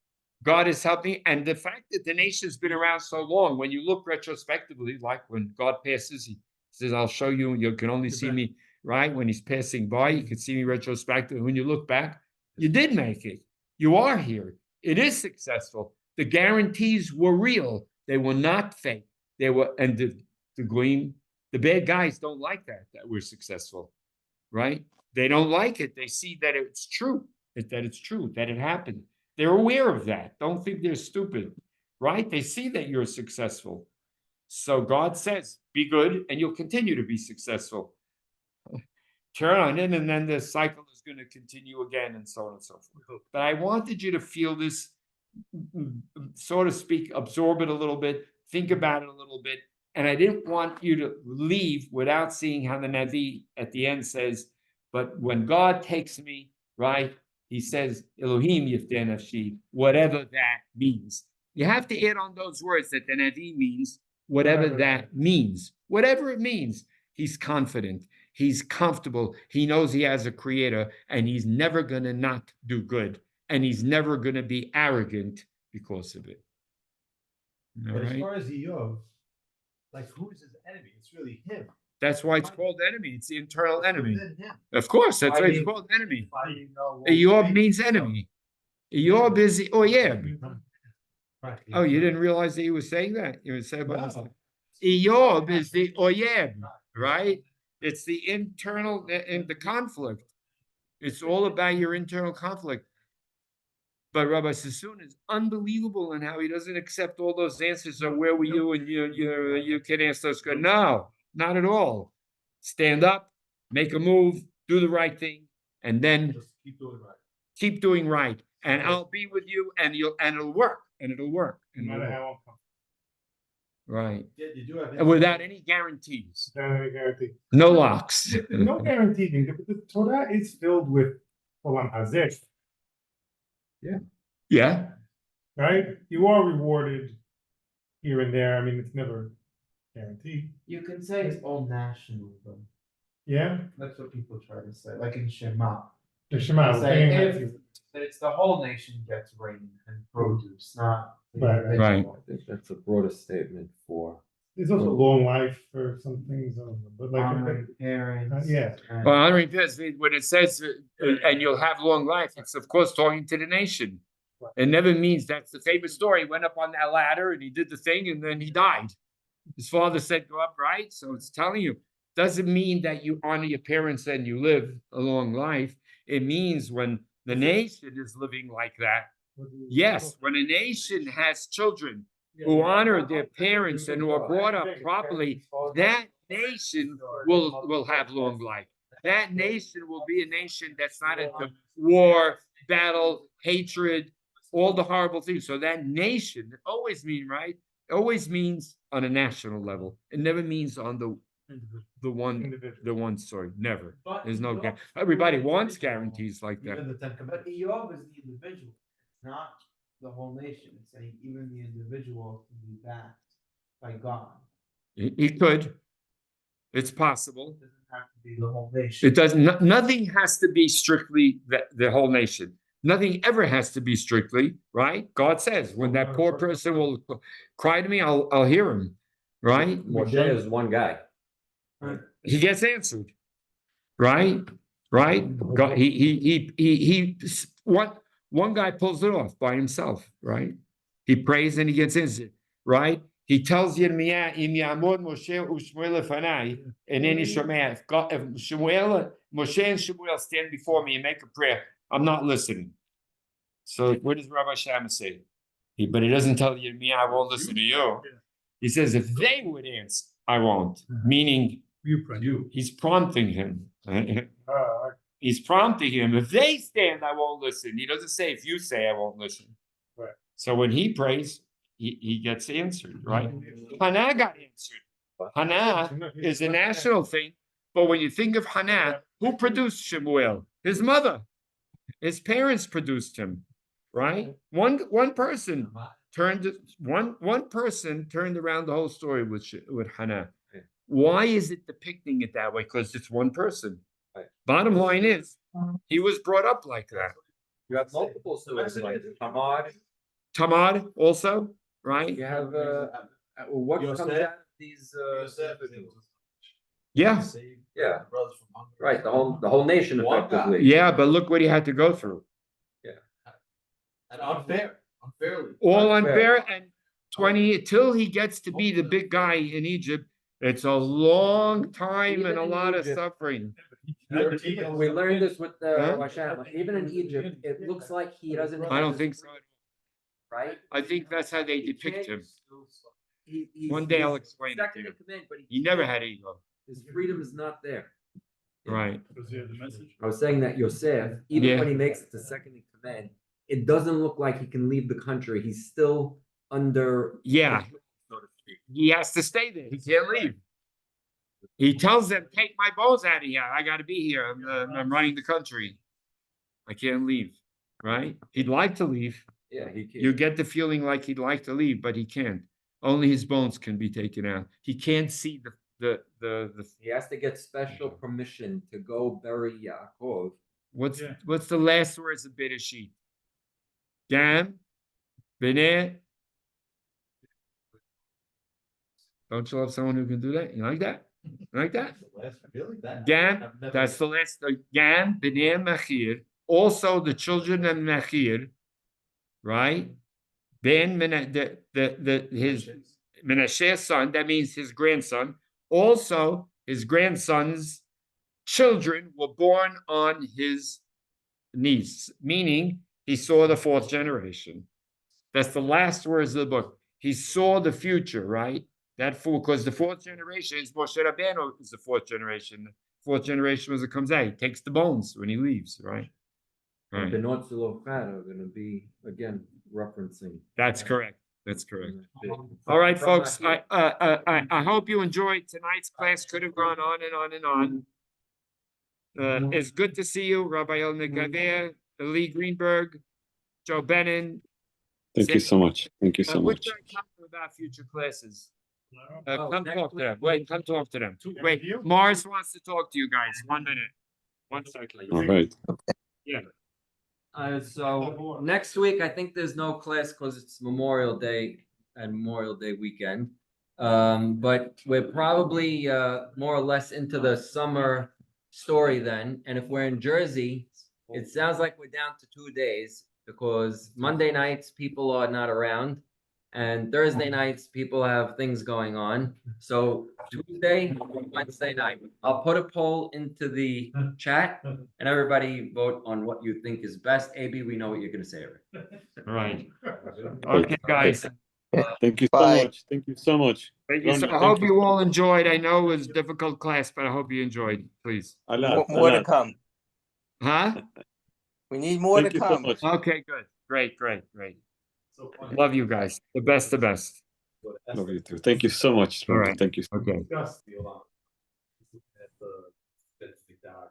God is helping. And the fact that the nation's been around so long, when you look retrospectively, like when God passes, he says, I'll show you, you can only see me, right? When he's passing by, you can see me retrospectively. When you look back, you did make it. You are here. It is successful. The guarantees were real. They were not fake. They were, and the green, the bad guys don't like that we're successful, right? They don't like it. They see that it's true, that it happened. They're aware of that. Don't think they're stupid, right? They see that you're successful. So God says, be good, and you'll continue to be successful. Turn on it, and then the cycle is going to continue again, and so on and so forth. But I wanted you to feel this, so to speak, absorb it a little bit, think about it a little bit. And I didn't want you to leave without seeing how the Navi at the end says, but when God takes me, right, he says, Elohim yifdeh nafshi, whatever that means. You have to add on those words that the Navi means, whatever that means. Whatever it means, he's confident, he's comfortable, he knows he has a creator, and he's never going to not do good, and he's never going to be arrogant because of it. All But as right? far as Iyov, like who is his enemy? It's really him. That's why it's called enemy. It's the internal enemy. Within him. Of course, that's Why why it's do you- called enemy. Why do you know? Iyov means enemy. Iyov is Oyeb. Right. Oh, you didn't realize that he was saying that? You were saying about No. Iyov is the Oyeb, right? It's the internal, the conflict. It's all about your internal conflict. But Rabbi Sassoon is unbelievable in how he doesn't accept all those answers of where were you and you can ask those questions. No, not at all. Stand up, make a move, do the right thing, and then Just keep doing right. keep doing right. And I'll be with you, and it'll work, and it'll work. No And it'll matter work. how uncomfortable. Right. Yeah, you do have. And without any guarantees, No guarantee. no locks. No guarantee. The Torah is filled with olam hazeh, Yeah. right? You are rewarded here and there. I mean, it's never guaranteed. You can say it's all national, though. Yeah, That's what people try to say, like in Shema. the Shema. we're Say paying if that to- that it's the whole nation gets rain and produce, not. the Right, individual. right. I think that's a broader statement for. There's also long life for some things, but like, Honoring parents. yeah. and- Well, honoring parents, when it says, and you'll have long life, it's of course talking to the nation. It never means, that's the famous story, he went up on that ladder and he did the thing and then he died. His father said, go up, right? So it's telling you, doesn't mean that you honor your parents and you live a long life. It means when the nation is living like that. Yes, when a nation has children who honor their parents and who are brought up properly, that nation will have long life. That nation will be a nation that's not into war, battle, hatred, all the horrible things. So that nation always mean, right? It always means on a national level. It never means on the one, Individual. sorry, never. But There's no, Iyov- everybody wants guarantees like that. Even the Ten But Commandments. Iyov is the individual, it's not the whole nation, it's saying even the individual can be backed by God. He could. It's possible. It doesn't have to be the whole nation. It doesn't, nothing has to be strictly the whole nation. Nothing ever has to be strictly, right? God says, when that poor person will cry to me, I'll hear him, right? Moshe is one guy. He gets answered, right? Right? God, he, what One guy pulls it off by himself, right? He prays and he gets answered, right? He tells Yirmiyah, "Im yamod Moshe u'Shmuel lefanai," and then if Shmuel, Moshe and Shmuel stand before me and make a prayer, I'm not listening. So what does Rabbi Shammah say? But he doesn't tell Yirmiyah, "I won't listen to you." He says, "If they would answer, I won't." Meaning, You pray. he's prompting him. He's prompting him. If they stand, I won't listen. He doesn't say, if you say, I won't listen. Right. So when he prays, he gets answered, right? Hannah got answered. Hannah is a national thing. But when you think of Hannah, who produced Shemuel? His mother. His parents produced him, right? One person turned around the whole story with Hannah. Why is it depicting it that way? Because it's one person. Right. Bottom line is, he was brought up like that. You have multiple stories like Tamar. Tamar also, right? You have what comes out Yosef. of these individuals? Yeah, Yeah. Brothers from Hungary. Right, the whole nation One guy. effectively. yeah, but look what he had to go through. And unfairly. All Unfair. unfair, and 20 till he gets to be the big guy in Egypt. It's a long time Even and a in lot of Egypt. suffering. We learned this with Huh? Rabbi Shammah. Even in Egypt, it looks like he doesn't. I don't think so. Right? I think that's how they He depict him. he's- One day I'll he's explain it to second you. in command, but He never can't- had ego, His freedom is not there. right? Was there the message? I was saying that Yosef, even Yeah. when he makes it to second in command, it doesn't look like he can leave the country. He's still under. Yeah. So to speak. He has to stay there. He can't leave. He tells them, "Take my bones out of here. I got to be here. I'm running the country. I can't leave." Right? He'd like to leave. Yeah, he can. You get the feeling like he'd like to leave, but he can't. Only his bones can be taken out. He can't see the He has to get special permission to go bury Yaakov. Yeah. what's the last words of Bereshit? Gam, B'nai. Don't you love someone who can do that? You like that? You like that? Really? Gam, I've never- that's the last. Gam, B'nai Machir. Also, the children of Machir, right? Ben, his Menashe's son. That means his grandson. Also, his grandson's children were born on his knees, meaning he saw the fourth generation. That's the last words of the book. He saw the future, right? That fool, because the fourth generation is Moshe Rabbeinu is the fourth generation. The fourth generation was it comes out. He takes the bones when he leaves, right? Right. The North Zilophat are gonna be, again, referencing. That's correct. That's correct. From All right, From folks. Machir. I hope you enjoyed tonight's class. Could have gone on and on and on. It's good to see you, Rabbi El Negaver, Lee Greenberg, Joe Bennon. Thank you so much. Thank you so What much. should I tell them about future classes? Oh, Come next talk to week. them. Wait, come talk to them. To Wait, review? Mars wants to talk to you guys. 1 minute. 1 second. All right. Yeah. So next week, I think there's no class because it's Memorial Day and Memorial Day weekend. But we're probably more or less into the summer story then. And if we're in Jersey, it sounds like we're down to 2 days because Monday nights people are not around. And Thursday nights people have things going on. So Tuesday, Wednesday night, I'll put a poll into the chat and everybody vote on what you think is best. AB, we know what you're gonna say. Eric. Right. Okay, guys. Thank you so Bye. much. Thank you so much. Thank you. So Ronnie, I thank hope you all enjoyed. I know it was a difficult class, but I hope you enjoyed. Please. A lot, a More to lot. come. Huh? We need more Thank to you so come. much. Okay, good. Great. So funny. Love you guys. The best. Love you too. Thank you so much. All Ronnie. right. Thank you. Okay. Discussed the alarm. At the